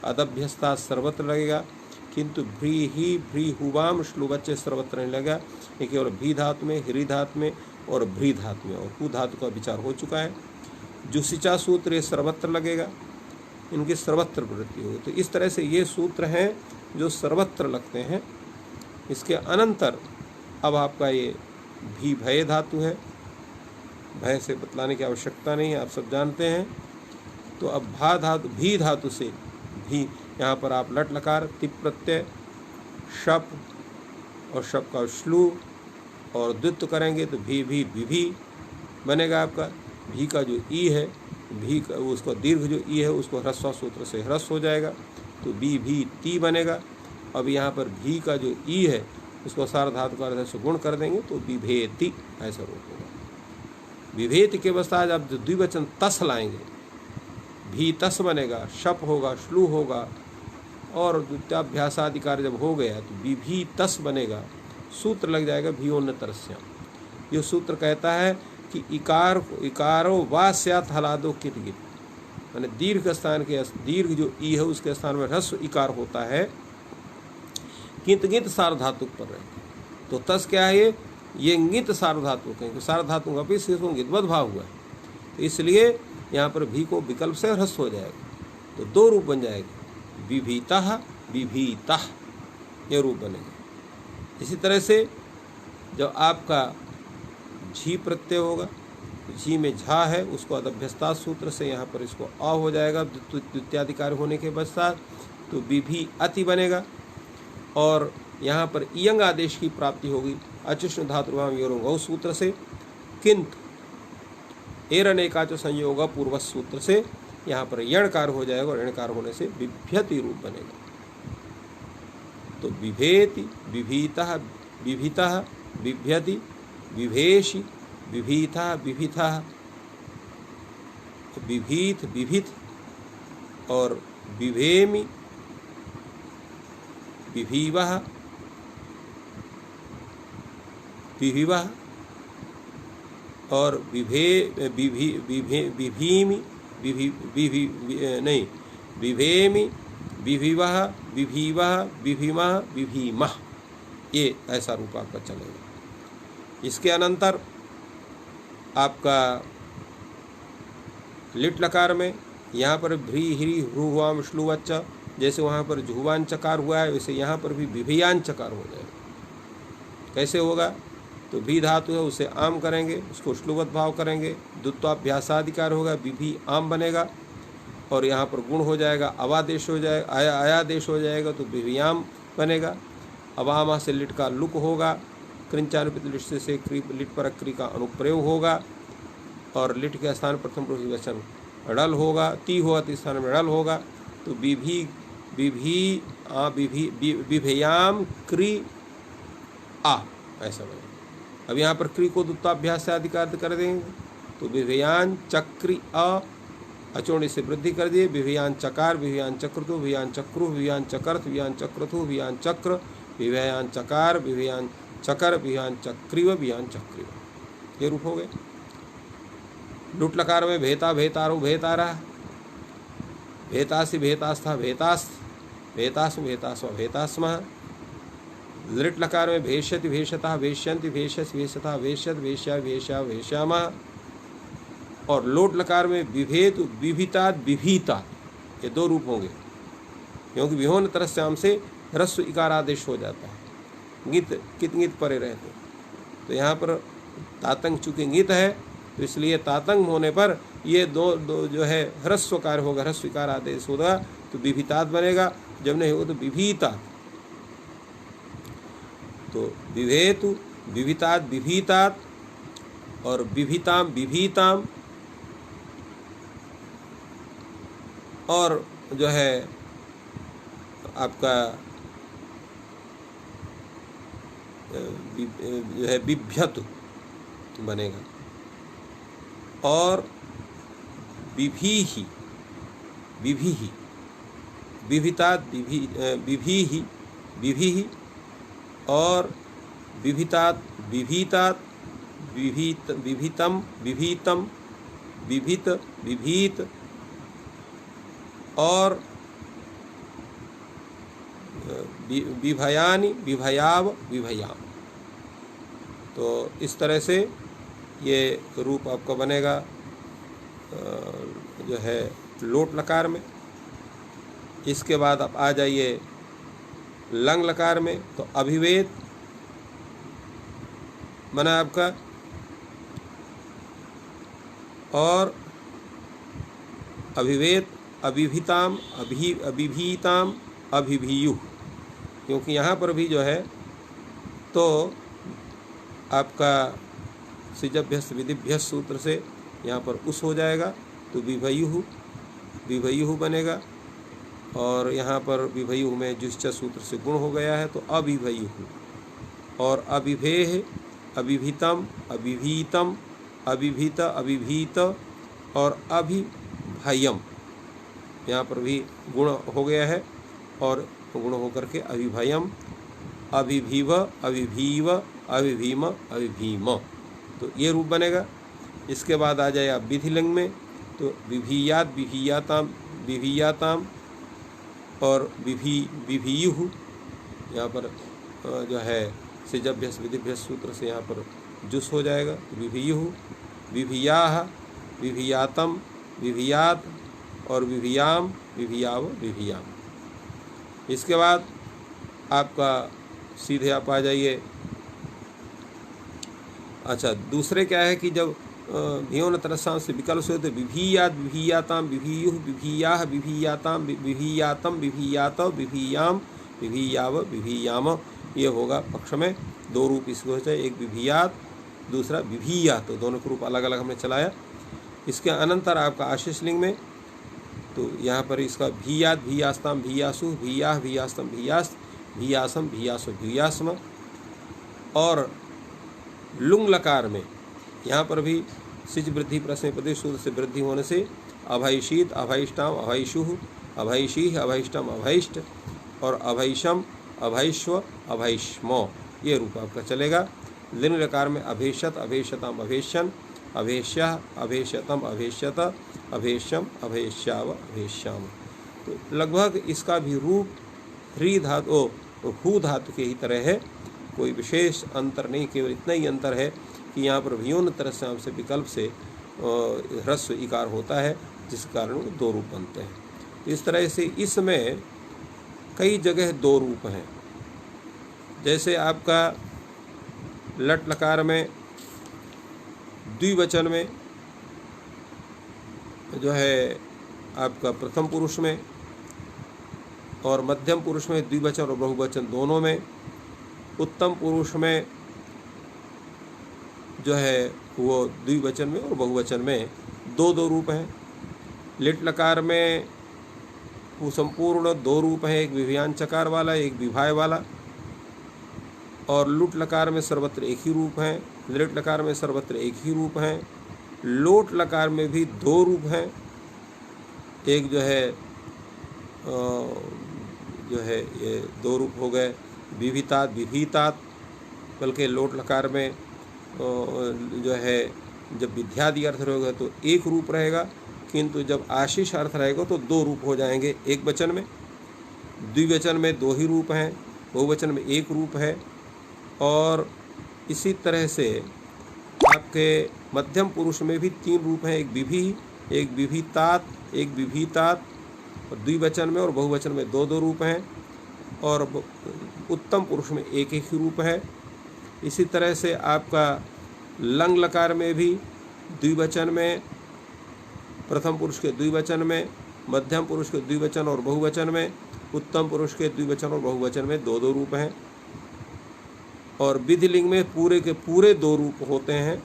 अदभ्यस्ता सर्वत्र लगेगा, किंतु भ्री हुवाम श्लुवच्च सर्वत्र नहीं लगेगा। ये केवल भी धातु में, ह्री धातु में और भ्री धातु में, और हु धातु का विचार हो चुका है। जुसिचा सूत्र ये सर्वत्र लगेगा, इनकी सर्वत्र प्रवृत्ति होगी। तो इस तरह से ये सूत्र हैं जो सर्वत्र लगते हैं। इसके अनंतर अब आपका ये भी भय धातु है, भय से बतलाने की आवश्यकता नहीं है, आप सब जानते हैं। तो अब भा धातु, भी धातु से भी यहाँ पर आप लट लकार, तिप प्रत्यय, शप और शप का श्लू और द्वित्व करेंगे तो भी बनेगा आपका। भी का जो ई है, भी का उसको दीर्घ जो ई है उसको ह्रस्व सूत्र से ह्रस्व हो जाएगा, तो भी ती बनेगा। अब यहाँ पर भी का जो ई है उसको सार धातु का से गुण कर देंगे तो विभेति ऐसा रूप होगा। विभेति के पश्चात आप जो द्विवचन तस लाएंगे, भी तस बनेगा, शप होगा, श्लू होगा, और द्वित्याभ्यासाधिकार जब हो गया तो भी तस बनेगा, सूत्र लग जाएगा भीओन्न तरस्याम। ये सूत्र कहता है कि इकारो वा स्यात् हलादो कित गित, माने दीर्घ स्थान के दीर्घ जो ई है उसके स्थान में ह्रस्व इकार होता है, किंत गित सार्वधातुक पर रहेगा। तो तस क्या है, ये गित सार्वधातुक है, सार्वधातुक अपनी शेषों गितवत भाव हुआ है, तो इसलिए यहाँ पर भी को विकल्प से ह्रस्व हो जाएगा। तो दो रूप बन जाएगा, विभीतः विभीतः, ये रूप बनेगा। इसी तरह से जब आपका झी प्रत्यय होगा, झी में झा है उसको अदभ्यस्ता सूत्र से यहाँ पर इसको अ हो जाएगा द्वित्याधिकार होने के पश्चात, तो विभी अति बनेगा। और यहाँ पर इयंग आदेश की प्राप्ति होगी अचिष्ण धातुर्भाव योरंगौ सूत्र से, किंतु एरनेकाच संयोग पूर्व सूत्र से यहाँ पर यणकार हो जाएगा, और यणकार होने से बिभ्यति रूप बनेगा। तो बिभेति, विभीतः, विभितः, बिभ्यति, विभेषि, विभीता, विभिथा, विभीत, विभित और विभेमि, विभीवः, विभिवः और विभीमि, विभेमि, विभिवः, विभीवः, विभीमः, विभीमः, ये ऐसा रूप आपका चलेगा। इसके अनंतर आपका लिट लकार में यहाँ पर भ्री ह्री ह्रुवाम श्लुवच्च, जैसे वहाँ पर जुह्वान चकार हुआ है वैसे यहाँ पर भी विभियान चकार हो जाएगा। कैसे होगा, तो भी धातु है उसे आम करेंगे, उसको श्लुवत भाव करेंगे, द्वित्वाभ्यासाधिकार होगा, विभी आम बनेगा, और यहाँ पर गुण हो जाएगा, अवादेश हो जाएगा, अयादेश हो जाएगा तो विभियाम बनेगा। अवामा से लिट का लुक होगा, कृंचानुपित लिट से क्री लिट पर क्री का अनुप्रयोग होगा और लिट के स्थान प्रथम पुरुष वचन ड़ल होगा, ती होगा तो स्थान में ड़ल होगा। तो विभेयाम क्री आ ऐसा बनेगा। अब यहाँ पर क्री को दुत्वाभ्यास से अधिकार कर देंगे तो विभयान चक्री अचोड़ी से वृद्धि कर दिए, विभयान चकार, विभयान चक्रतु, विभयान चक्रु, विभयान चकर्थ, विभयान चक्रथु, विभयान चक्र, विभयान चकार, विभयान चकर, विभयान चक्रिव, विभयान चक्रिव, ये रूप हो गए। लुट लकार में भेता भेतारु भेतारा, भेतासी भेतास्था भेतास, भेतासु भेतास्व भेतास्म। लिट लकार में भेष्यति भेषता भेष्यन्ति भेष्यसि भेषता भेष्यत भेष्या भेष्या भेष्यामा। और लोट लकार में विभेद विभितात विभीता, ये दो रूप होंगे क्योंकि विहोन तरस्याम से ह्रस्व इकार आदेश हो जाता है, गित कित गित परे रहते। तो यहाँ पर तातंग चूंकि गित है तो इसलिए तातंग होने पर ये दो जो है ह्रस्व कार्य होगा, ह्रस्व इकार आदेश होगा तो विभितात बनेगा, जब नहीं होगा तो विभीतात। तो विभेतु विभितात विभीतात और विभिताम विभीताम और जो है आपका जो है बिभ्यतु बनेगा और विभीहि विभीहि विभितात विभीहि विभीहि और विभितात विभीतात विभीत विभितम विभीतम विभित विभीत और विभयानि विभयाव विभयाम। तो इस तरह से ये रूप आपका बनेगा जो है लोट लकार में। इसके बाद आप आ जाइए लंग लकार में, तो अभिवेद बना आपका और अभिवेद अभिभिताम अभिभीताम अभिभीयु, क्योंकि यहाँ पर भी जो है तो आपका सिजभ्यस्त विधिभ्यस्त सूत्र से यहाँ पर उस हो जाएगा तो विभयुः विभयुः बनेगा और यहाँ पर विभयुः में जुश्च सूत्र से गुण हो गया है तो अविभयुः। और अविभेह अविभितम अविभीतम अविभीत अविभीत और अभिभयम, यहाँ पर भी गुण हो गया है और गुण होकर के अभिभयम अभिभीव अभिभीव अभिभीम अभिभीम, तो ये रूप बनेगा। इसके बाद आ जाए आप विधिलिंग में, तो विभीयात विभीयाताम विभीयाताम और विभीयुः, यहाँ पर जो है सिजभ्यस विधिभ्यस सूत्र से यहाँ पर जुस हो जाएगा विभीयुः विभीयाः विभीयातम विभीयात और विभीयाम विभीयाव विभीयाम। इसके बाद आपका सीधे आप आ जाइए। अच्छा, दूसरे क्या है कि जब भियोन तरसां से विकल्प से तो विभीयात विभीयाताम विभीयुः विभीयाः विभीयाताम विभीयातम विभीयात विभीयाम विभीयाव विभीयाम, ये होगा पक्ष में दो रूप इसको होता है, एक विभीयात दूसरा विभीयात, तो दोनों के रूप अलग अलग हमने चलाया। इसके अनंतर आपका आशीष लिंग में, तो यहाँ पर इसका भीयात भीयास्ताम भीयासु भीयाह भीयास्तम भीयास्त भीयासम भीयासु भीयास्म। और लुंग लकार में यहाँ पर भी सिज वृद्धि प्रश्न प्रदेश सूत्र से वृद्धि होने से अभयशीत अभयष्टाम अभयशुः अभयशीह अभयष्टम अभयष्ट और अभयशम अभयश्व अभयष्मो, ये रूप आपका चलेगा। लिंग लकार में अभेशत अभेशतम अभेशन अभेश्यः अभेशतम अभेश्यत अभेश्यम अभेश्याव अभेश्याम। तो लगभग इसका भी रूप ह्री धातु हू धातु के ही तरह है, कोई विशेष अंतर नहीं, केवल इतना ही अंतर है कि यहाँ पर वियोन तरस्याम से विकल्प से ह्रस्व इकार होता है, जिस कारण दो रूप बनते हैं। तो इस तरह से इसमें कई जगह दो रूप हैं। जैसे आपका लट लकार में द्विवचन में जो है आपका प्रथम पुरुष में और मध्यम पुरुष में द्विवचन और बहुवचन दोनों में, उत्तम पुरुष में जो है वो द्विवचन में और बहुवचन में दो दो रूप हैं। लिट लकार में वो संपूर्ण दो रूप हैं, एक विभियान चकार वाला, एक विभाय वाला। और लुट लकार में सर्वत्र एक ही रूप है, लिट लकार में सर्वत्र एक ही रूप है। लोट लकार में भी दो रूप हैं, एक जो है ये दो रूप हो गए, विभितात विभीतात। बल्कि लोट लकार में जो है जब विद्यादि अर्थ रहेगा तो एक रूप रहेगा, किंतु जब आशीष अर्थ रहेगा तो दो रूप हो जाएंगे एक वचन में। द्विवचन में दो ही रूप हैं, बहुवचन में एक रूप है। और इसी तरह से आपके मध्यम पुरुष में भी तीन रूप हैं, एक विभि, एक विभितात, एक विभीतात। और द्विवचन में और बहुवचन में दो दो रूप हैं, और उत्तम पुरुष में एक एक ही रूप है। इसी तरह से आपका लंग लकार में भी द्विवचन में, प्रथम पुरुष के द्विवचन में, मध्यम पुरुष के द्विवचन और बहुवचन में, उत्तम पुरुष के द्विवचन और बहुवचन में दो दो रूप हैं। और विधिलिंग में पूरे के पूरे दो रूप होते हैं,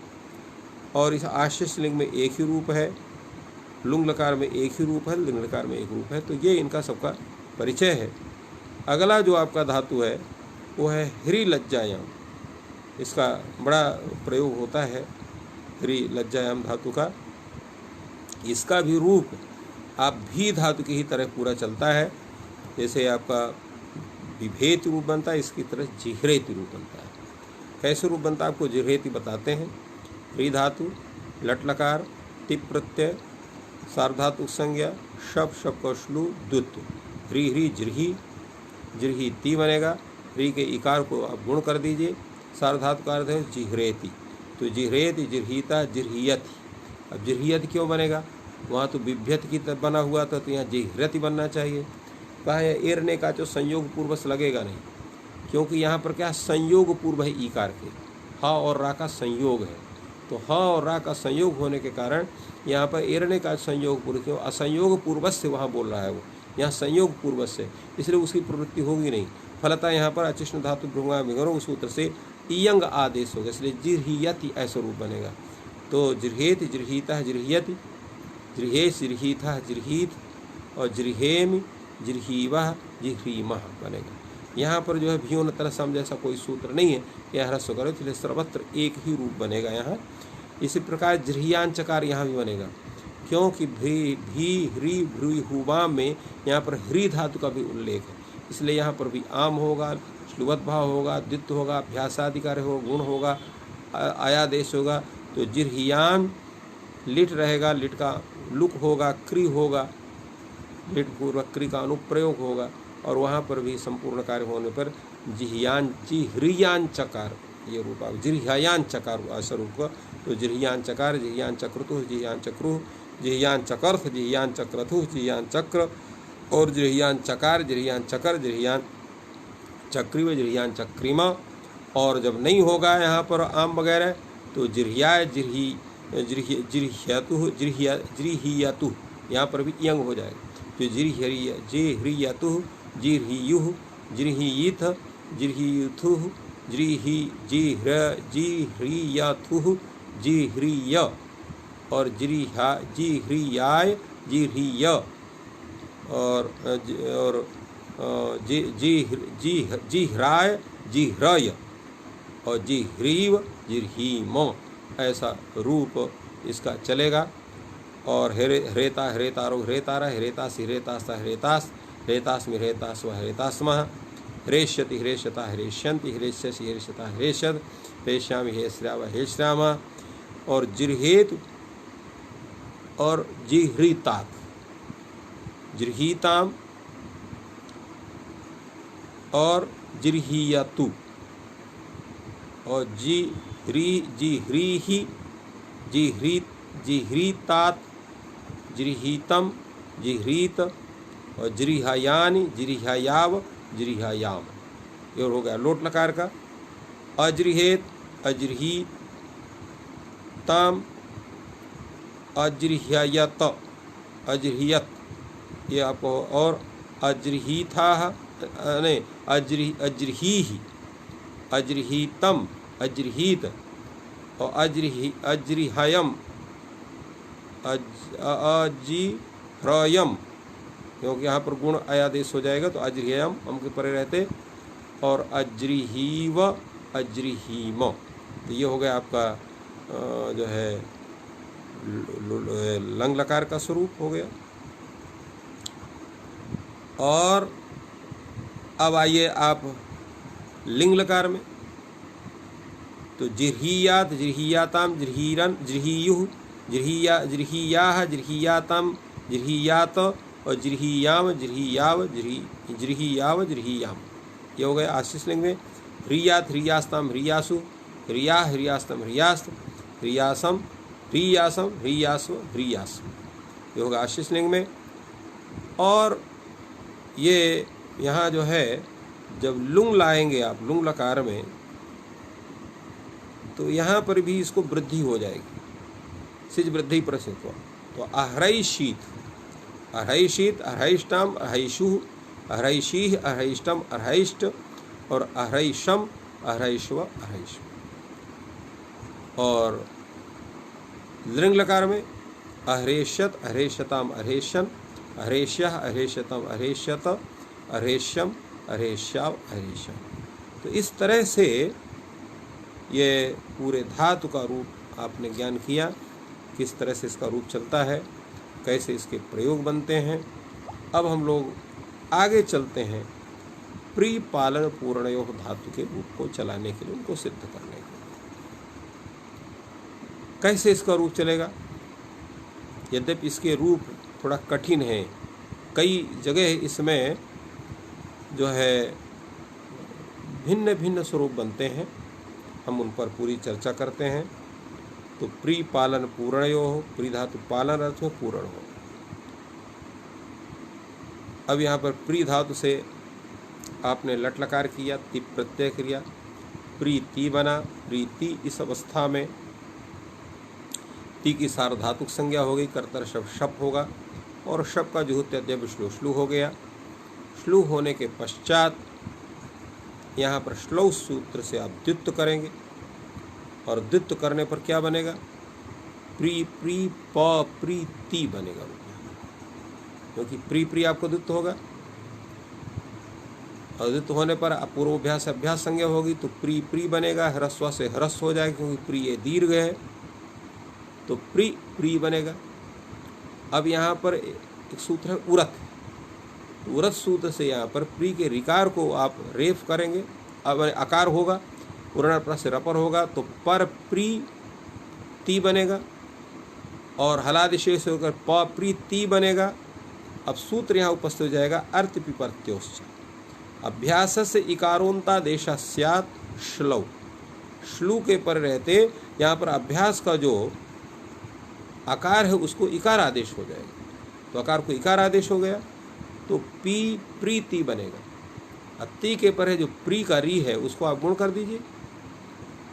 और इस आशीष लिंग में एक ही रूप है, लुंग लकार में एक ही रूप है, लिंग लकार में एक रूप है। तो ये इनका सबका परिचय है। अगला जो आपका धातु है वो है ह्री लज्जायाम। इसका बड़ा प्रयोग होता है ह्री लज्जायाम धातु का। इसका भी रूप आप भी धातु की ही तरह पूरा चलता है। जैसे आपका विभेद रूप बनता है, इसकी तरह जिह्रेति रूप बनता है। कैसे रूप बनता है आपको जिह्रेति बताते हैं। ह्री धातु, लट लकार, टिप प्रत्यय, सार्वधातुक संज्ञा, शप शप का श्लू द्वित, ह्री ह्री जिह्री, जिह्री ती बनेगा। ह्री के इकार को आप गुण कर दीजिए, सार्वधातुक का अर्थ है जिह्रेति। तो जिह्रेति, जिह्रीता, जिह्रियति। अब जिह्रियति क्यों बनेगा? वहाँ तो विभ्यत की तरह बना हुआ था, तो यहाँ जिह्रति बनना चाहिए। कहा है एरने का जो संयोग पूर्वस लगेगा नहीं, क्योंकि यहाँ पर क्या संयोग पूर्व है ईकार के, हा और रा का संयोग है। तो हा और रा का संयोग होने के कारण यहाँ पर एरने का संयोग पूर्व, क्यों असंयोग पूर्वस से वहाँ बोल रहा है वो, यहाँ संयोग पूर्वस से, इसलिए उसकी प्रवृत्ति होगी नहीं। फलतः यहाँ पर अचिष्ण धातु भृंगा विगरो सूत्र से इयंग आदेश होगा, इसलिए जिह्रियति ऐसा रूप बनेगा। तो जिह्रेति, जिह्रीता, जिह्रियति, जिह्रेस, जिह्रीता, जिह्रीत, और जिह्रेम, जिह्रीवह, जिह्रीमह बनेगा। यहाँ पर जो है भ्योन तरसम जैसा कोई सूत्र नहीं है, यह ह्रस्व करो, इसलिए सर्वत्र एक ही रूप बनेगा यहाँ। इसी प्रकार जिह्रियान चकार यहाँ भी बनेगा, क्योंकि भी ह्री भ्रू हुवाम में यहाँ पर ह्री धातु का भी उल्लेख है, इसलिए यहाँ पर भी आम होगा, श्लुवत भाव होगा, द्वित्व होगा, अभ्यासाधिकार हो, गुण होगा, आयादेश होगा। तो जिह्रियान लिट रहेगा, लिट का लुक होगा, क्री होगा, लिट पूर्वक क्री का अनुप्रयोग होगा, और वहाँ पर भी संपूर्ण कार्य होने पर जिह्यान, जिह्रियान चकार ये रूप आ, जिह्यान चकार ऐसा रूप का। तो जिह्यान चकार, जिह्यान चक्रतु, जिह्यान चक्रु, जिह्यान चकर्थ, जिह्यान चक्रतु, जिह्यान चक्र, और जिह्यान चकार, जिह्यान चकर, जिह्यान चक्रिव, जिह्यान चक्रिमा। और जब नहीं होगा यहाँ पर आम वगैरह तो जिह्याय, जिह्यतु, जिह्रियतु, यहाँ पर भी यंग हो जाएगा। तो जिह्रियतु, जिह्रियुः, जिह्रियथ, जिह्रियुथुः, जिह्रियथुः, जिह्रिय, और जिह्रियाय, जिह्रिय, और जिह्राय, जिह्रय, और जिह्रीव, जिह्रीम, ऐसा रूप इसका चलेगा। और हरेता, हरेतारो, हरेतारा, हरेतास, हरेतास्ता, हरेतास, हरेतास में हरेतास व हरेतास्मः, हरेष्यति, हरेष्यता, हरेष्यन्ति, हरेष्यसि, हरेष्यता, हरेष्यत, हरेष्यामि, हेश्याव, हेश्यामः। और जिह्रेतु और जिह्रीतात, जिह्रीताम और जिह्रियतु, और जिह्रीहि, जिह्रीतात, जिह्रीतम, जिह्रीत, और जिह्यायानि, जिह्यायाव, जिह्यायाम। ये हो गया लोट लकार का। अजिह्रेत, अजिह्रीताम, अजिह्यत, अजिह्यत, ये आपको, और अजिह्रीथा, नहीं अजिह्रीहि, अजिह्रीतम, अजिह्रीत, और अज्रिहयम अजिह्रयम, क्योंकि यहाँ पर गुण अयादेश हो जाएगा तो अज्रिहयम हम के परे रहते, और अज्रिहीव अज्रिहीम, तो ये हो गया आपका जो है लंग लकार का स्वरूप हो गया। और अब आइए आप लिंग लकार में, तो जिरहियात जिरहियाताम जिरहीरन जिरहियुः जिरहियाः जिरहियाताम जिरहियात, और जिरहियाम जिरहियाव जिरहियाव जिरहियाम, ये हो गया आशीष लिंग में। ह्रियात ह्रियास्ताम ह्रियासु ह्रिया ह्रियास्तम ह्रियास्त ह्रियासम ह्रियासम ह्रियास्व ह्रियास्व, ये होगा आशीष लिंग में। और ये यहाँ जो है जब लुंग लाएंगे आप लुंग लकार में, तो यहाँ पर भी इसको वृद्धि हो जाएगी, सिज वृद्धि प्रसिद्ध। तो अह्रैषीत अह्रैषीत अह्रैष्टाम अह्रैषुः अह्रैषीः अह्रैष्टम अह्रैष्ट, और अह्रैषम अह्रैष्व अह्रैष्व। और लिंग लकार में अह्रेष्यत अह्रेष्यताम अह्रेष्यन अह्रेष्यः अह्रेष्यतम अह्रेष्यत अह्रेष्यम अह्रेष्याव अह्रेष्यम। तो इस तरह से ये पूरे धातु का रूप आपने ज्ञान किया, किस तरह से इसका रूप चलता है, कैसे इसके प्रयोग बनते हैं। अब हम लोग आगे चलते हैं प्रीपालन पूर्णयोः धातु के रूप को चलाने के लिए, उनको सिद्ध करने के लिए। कैसे इसका रूप चलेगा? यद्यपि इसके रूप थोड़ा कठिन है, कई जगह इसमें जो है भिन्न भिन्न स्वरूप बनते हैं, हम उन पर पूरी चर्चा करते हैं। तो प्रीपालन पूर्णयोः, प्री धातु पालन अर्थ में पूर्ण हो। अब यहाँ पर प्री धातु से आपने लट लकार किया, तिप प्रत्यय क्रिया, प्रीति बना। प्रीति इस अवस्था में ती की सार्वधातुक संज्ञा हो गई, कर्तर शब्द शप होगा, और शप का जुहुत्यद्य श्लू श्लू हो गया। श्लू होने के पश्चात यहाँ पर श्लौ सूत्र से आप द्वित्व करेंगे, और द्वित्व करने पर क्या बनेगा? प्री प्री प प्री ती बनेगा, क्योंकि प्री प्री आपको द्वित्व होगा, और द्वित्व होने पर पूर्वाभ्यास अभ्यास संज्ञा होगी, तो प्री प्री बनेगा। ह्रस्व से ह्रस्व हो जाएगा, क्योंकि प्री ये दीर्घ है, तो प्री प्री बनेगा। अब यहाँ पर एक सूत्र है उरत, उरत सूत्र से यहाँ पर प्री के रिकार को आप रेफ करेंगे, अब आकार होगा, उरण से रपर होगा, तो पर प्री ती बनेगा, और हलादिशेष होकर प प्री ती बनेगा। अब सूत्र यहाँ उपस्थित हो जाएगा अर्थ पिपर्त्योश्च अभ्यास से इकारोन्ता देशा स्यात् श्लौ, श्लू के पर रहते यहाँ पर अभ्यास का जो आकार है उसको इकार आदेश हो जाएगा, तो आकार को इकार आदेश हो गया, तो पी प्रीति बनेगा। ती के पर है जो प्री का री है उसको आप गुण कर दीजिए,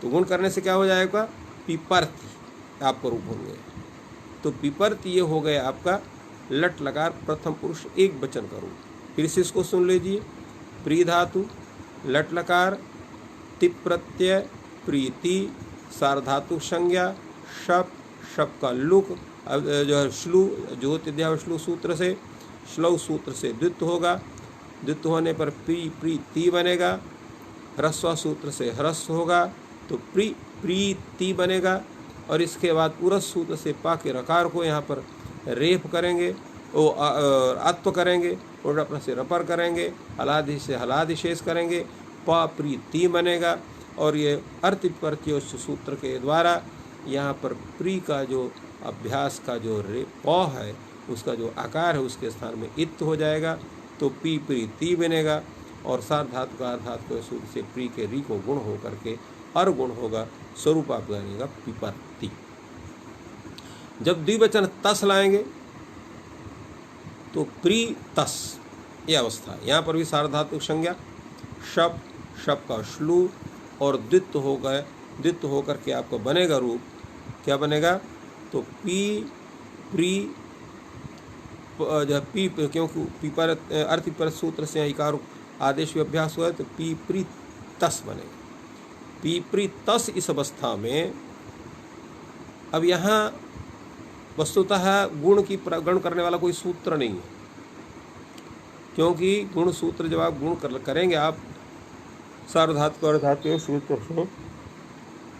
तो गुण करने से क्या हो जाएगा? पिपर्ति आपको रूप होंगे, तो पिपर्ति ये हो गया आपका लट लकार प्रथम पुरुष एक वचन का रूप। फिर से इसको सुन लीजिए, प्री धातु लट लकार तिप प्रत्यय प्रीति सार्वधातुक संज्ञा शप, शप का लुक जो है श्लू ज्योतिद्या श्लू सूत्र से, श्लौ सूत्र से द्वित्व होगा, द्वित्व होने पर प्री प्री ती बनेगा, ह्रस्व सूत्र से ह्रस्व होगा, तो प्री प्रीति बनेगा। और इसके बाद उरस सूत्र से पा के रकार को यहाँ पर रेप करेंगे, वो अत्व करेंगे, और रपर से रपर करेंगे, हलादि से हलादिशेष करेंगे, प प्रीति बनेगा। और ये अर्थ प्रत्योश सूत्र के द्वारा यहाँ पर प्री का जो अभ्यास का जो रे प है उसका जो आकार है उसके स्थान में इत्त हो जाएगा, तो पी प्रीति बनेगा, और सार्वधातु का अर्धातु सूत्र से प्री के री को गुण हो करके अर गुण होगा, स्वरूप आप बनेगा पिपर्ति। जब द्विवचन तस लाएंगे तो प्री तस ये अवस्था, यहाँ पर भी सार्वधातुक संज्ञा शप, शप का श्लू और द्वित्व हो गए, द्वित्व होकर के आपको बनेगा रूप, क्या बनेगा? तो पी प्री जो पी, क्योंकि पीपर अर्थ पर सूत्र से इकार आदेश भी अभ्यास हुआ है, तो पी प्री तस बनेगा। पी प्री तस इस अवस्था में अब यहाँ वस्तुतः गुण की गण करने वाला कोई सूत्र नहीं है, क्योंकि गुण सूत्र जब आप गुण करेंगे आप सार्वधातु अर्धातु सूत्र से,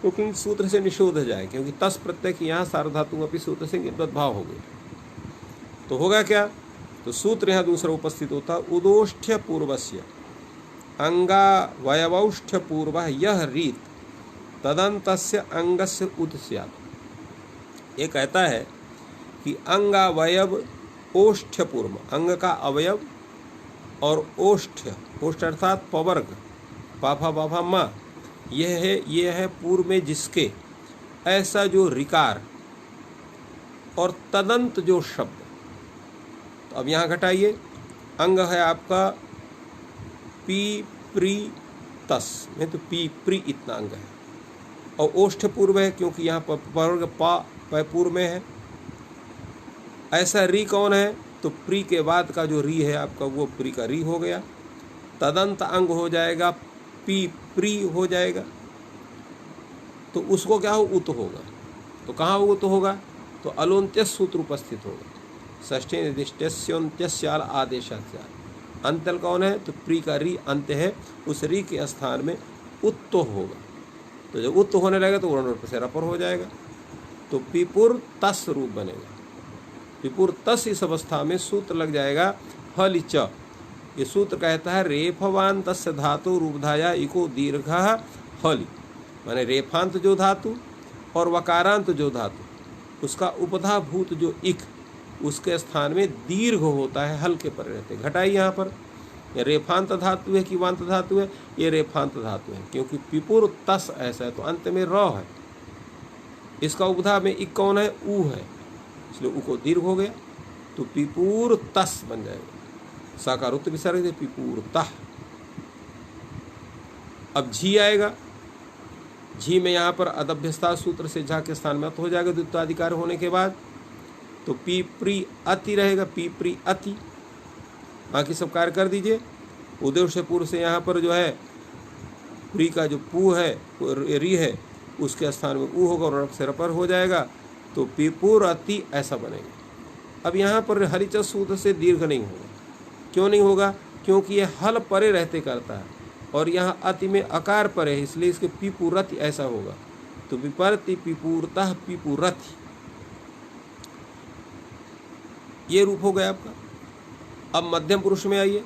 क्योंकि सूत्र से निषोध जाए, क्योंकि तस प्रत्यय की यहाँ सार्वधातु अपनी सूत्र से भाव हो गए। तो होगा क्या, तो सूत्र यहाँ दूसरा उपस्थित होता उदोष्ठ्य पूर्वस्य अंगावयवौष्ठ्य पूर्व यह रीत तदंतस्य अंगस्य उत स्यात्। ये कहता है कि अंगावयव ओष्ठ्य पूर्व, अंग का अवयव और ओष्ठ्य, ओष्ठ अर्थात पवर्ग, पाफा पाफा माँ, ये है पूर्व में जिसके, ऐसा जो रिकार और तदंत जो शब्द। तो अब यहाँ घटाइए, अंग है आपका पी प्री तस में, तो पी प्री इतना अंग है, और ओष्ठ पूर्व है क्योंकि यहाँ पर वर्ग पा पूर्व में है। ऐसा री कौन है, तो प्री के बाद का जो री है आपका वो प्री का री हो गया। तदंत अंग हो जाएगा पी प्री हो जाएगा, तो उसको क्या हो, उत होगा। तो कहाँ उत होगा, तो अलोन्त्य सूत्र उपस्थित होगा। षष्ठी निर्दिष्टस्योन्त्यस्याल आदेशात्, अंतल कौन है, तो प्री का री अंत्य है, उस री के स्थान में उत्त होगा। तो जब उत्त होने लगेगा तो वर्ण से रपर हो जाएगा, तो पिपुर तस रूप बनेगा। पिपुर तस इस अवस्था में सूत्र लग जाएगा हल च। ये सूत्र कहता है रेफवान तस्य धातु रूपधाया इको दीर्घ हलि, माने रेफांत जो धातु और वकारांत जो धातु उसका उपधाभूत जो इक, उसके स्थान में दीर्घ होता है, हल्के पर रहते। घटाई यहाँ पर, ये रेफांत धातु है कि वांत धातु है, ये रेफांत धातु है, क्योंकि पिपुर तस ऐसा है तो अंत में र है, इसका उपधा में इक कौन है, ऊ है, इसलिए ऊ को दीर्घ हो गया, तो पिपुर तस बन जाएगा। साकार उत्तर विसर्ग दे पिपुर तह। अब झी आएगा, झी में यहाँ पर अदभ्यस्ता सूत्र से झा के स्थान में अत हो जाएगा द्वित्वाधिकार होने के बाद, तो पी प्री अति रहेगा, पी प्री अति। बाकी सब कार्य कर दीजिए। उद्देश्य पूर्व से यहाँ पर जो है प्री का जो पू है री है उसके स्थान में ऊ होगा और से रपर हो जाएगा, तो पीपुर अति ऐसा बनेगा। अब यहाँ पर हरिच सूत्र से दीर्घ नहीं होगा। क्यों नहीं होगा, क्योंकि ये हल परे रहते करता है और यहाँ अति में अकार परे है, इसलिए इसके पिपुरति ऐसा होगा। तो विपरति पिपुरतः पिपुरति, ये रूप हो गया आपका। अब मध्यम पुरुष में आइए,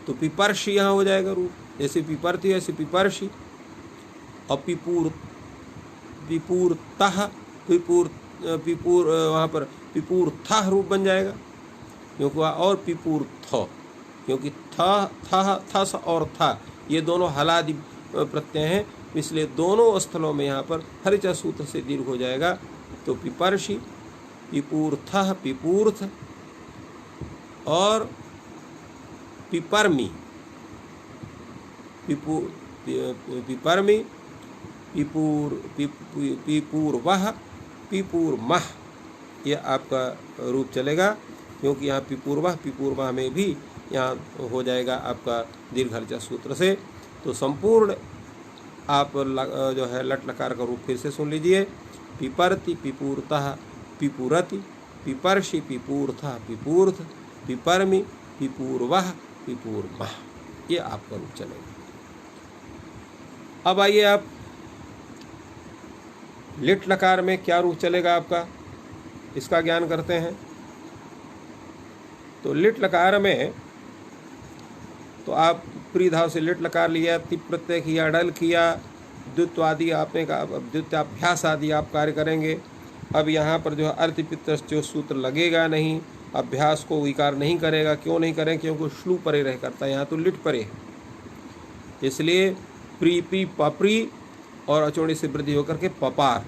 तो पिपर्षि यहाँ हो जाएगा रूप, जैसे पिपरति ऐसे पिपर्षि। और पिपुर वहाँ पर पिपुरथः रूप बन जाएगा, क्योंकि वहाँ और पिपुरथ, क्योंकि थस और था ये दोनों हलादि प्रत्यय हैं, इसलिए दोनों स्थलों में यहाँ पर हरिच सूत्र से दीर्घ हो जाएगा। तो पिपर्षि, पिपुरथः पिपूर्थ और पिपरमी, पिपरमी, पिपूर्वः, पिपूर्मः, ये आपका रूप चलेगा, क्योंकि यहाँ पिपूर्वः में भी यहाँ हो जाएगा आपका दीर्घ हर्चा सूत्र से। तो संपूर्ण आप जो है लट लकार का रूप फिर से सुन लीजिए। पिपरति पिपूर्तः पिपुरति, पिपर्षि पिपूर्थः पिपूर्थ, पिपरमि पिपूर्वः पिपूर्मः, ये आपका रूप चलेगा। अब आइए आप लिट लकार में क्या रूप चलेगा आपका, इसका ज्ञान करते हैं। तो लिट लकार में तो आप प्रीधाव से लिट लकार लिया, तिप प्रत्यय किया, डल किया, द्वित्व आदि आपने का द्वित्याभ्यास आदि आप कार्य करेंगे। अब यहाँ पर जो है अर्थिपित्त जो सूत्र लगेगा नहीं, अभ्यास को विकार नहीं करेगा। क्यों नहीं करें, क्योंकि श्लू परे रह करता है, यहाँ तो लिट परे है, इसलिए प्री पी पपरी और अचोड़ी से वृद्धि होकर के पपार।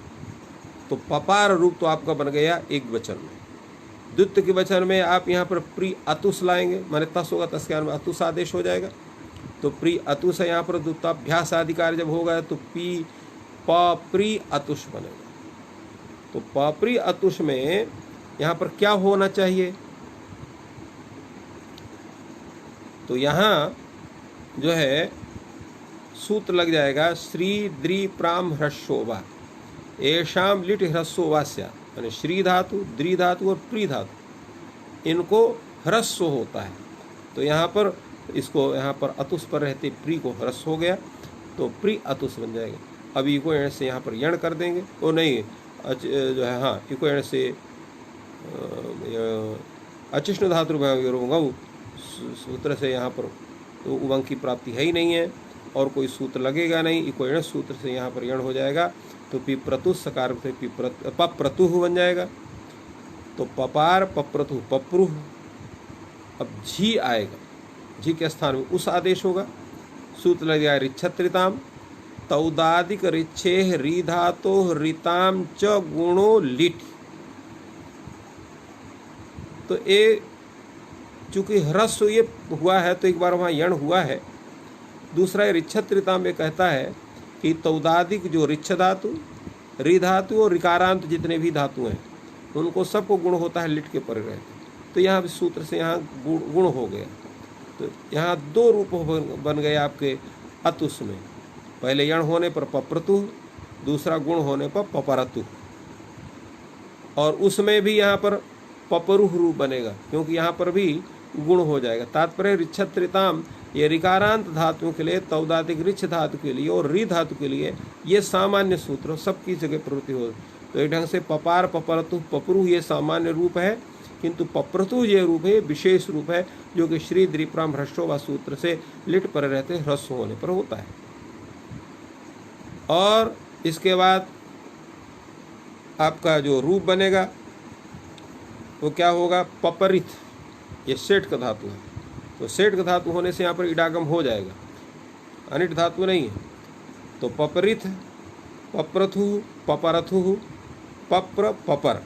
तो पपार रूप तो आपका बन गया एक वचन में। द्वित्व के वचन में आप यहाँ पर प्री अतुस लाएंगे, माने तस होगा, तस के में अतुस आदेश हो जाएगा। तो प्री अतुस है यहाँ पर द्वित्वाभ्यास आदि कार्य जब होगा तो पी पप्री अतुष बनेगा। तो पप्री अतुष में यहाँ पर क्या होना चाहिए, तो यहाँ जो है सूत्र लग जाएगा श्री द्री प्राम ह्रस्वोभा। येषाम लिट ह्रस्व वास्या, यानी श्री धातु, द्रि धातु और प्री धातु, इनको ह्रस्व होता है। तो यहाँ पर इसको यहाँ पर अतुस पर रहते प्री को ह्रस्व हो गया, तो प्री अतुस बन जाएगा। अब इको एण से यहाँ पर यण कर देंगे, वो नहीं जो है, हाँ इको एण से अचिष्ण धातु गऊ सूत्र से यहाँ पर तो उवंग की प्राप्ति है ही नहीं है, और कोई सूत्र लगेगा नहीं। इको एण सूत्र से यहाँ पर यण हो जाएगा, तो पिप्रतु सकार से पप्रतु बन जाएगा। तो पपार पप्रतु पप्रुह। अब झी आएगा, झी के स्थान में उस आदेश होगा। सूत्र लगेगा रिच्छत्रिताम तौदादिक रिच्छेह री धातो रिताम च गुणो लिट। तो ये चूंकि ह्रस्व ये हुआ है तो एक बार वहाँ यण हुआ है। दूसरा रिच्छत्रिता में कहता है कि तौदादिक जो रिच्छ धातु, री धातु और रिकारांत जितने भी धातु हैं उनको सबको गुण होता है लिट के परे रहते। तो यहाँ भी सूत्र से यहाँ गुण हो गया। तो यहाँ दो रूप बन गए आपके अतुस में, पहले यण होने पर पप्रतु, दूसरा गुण होने पर पपरतु। और उसमें भी यहाँ पर पपरुह रूप बनेगा, क्योंकि यहाँ पर भी गुण हो जाएगा। तात्पर्य रिच्छत्रिताम ये रिकारांत धातुओं के लिए, तौदादिक रिच्छ धातु के लिए और री धातु के लिए ये सामान्य सूत्र सबकी जगह प्रवृत्ति हो। तो एक ढंग से पपार पपरतु पपरुह ये सामान्य रूप है, किंतु पप्रतु ये रूप है विशेष रूप है, जो कि श्री द्रिप्राम ह्रस्व व सूत्र से लिट पर रहते ह्रस्व होने पर होता है। और इसके बाद आपका जो रूप बनेगा वो क्या होगा, पपरित। ये सेठ का धातु है, तो सेठ का धातु होने से यहाँ पर इडागम हो जाएगा, अनिट धातु नहीं है। तो पपरित, पप्रथु, पपरथु, पप्र पपर,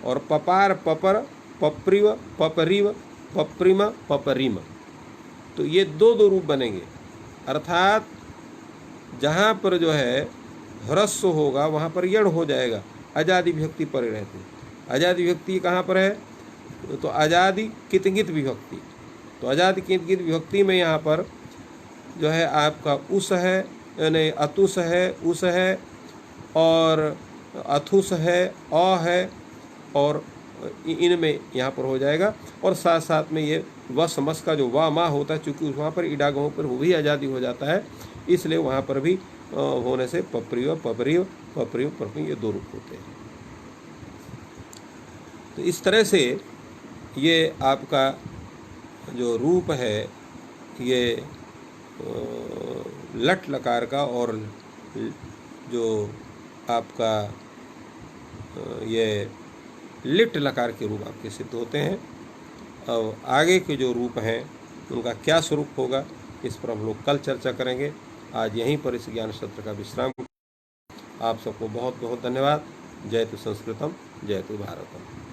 और पपार पपर, पप्रिव पपरिव, पप्रिम पपरिम। तो ये दो रूप बनेंगे, अर्थात जहाँ पर जो है ह्रस्व होगा वहाँ पर यण हो जाएगा, अजादि विभक्ति परे रहती। अजादि विभक्ति कहाँ पर है, तो अजादि कितगित विभक्ति। तो अजादि कितगित विभक्ति में यहाँ पर जो है आपका उस है, यानी अतुस है, उस है, और अथुस है, अ है, और इनमें यहाँ पर हो जाएगा। और साथ साथ में ये वस मस का जो वा मा होता है, चूँकि वहाँ पर इडागमों पर वो भी आज़ादी हो जाता है, इसलिए वहाँ पर भी होने से पपरिव पपरिव पपरिव पपरिव ये दो रूप होते हैं। तो इस तरह से ये आपका जो रूप है ये लट लकार का, और जो आपका ये लिट लकार के रूप आपके सिद्ध होते हैं। अब आगे के जो रूप हैं उनका क्या स्वरूप होगा, इस पर हम लोग कल चर्चा करेंगे। आज यहीं पर इस ज्ञान सत्र का विश्राम। आप सबको बहुत बहुत धन्यवाद। जयतु संस्कृतम, जयतु भारतम।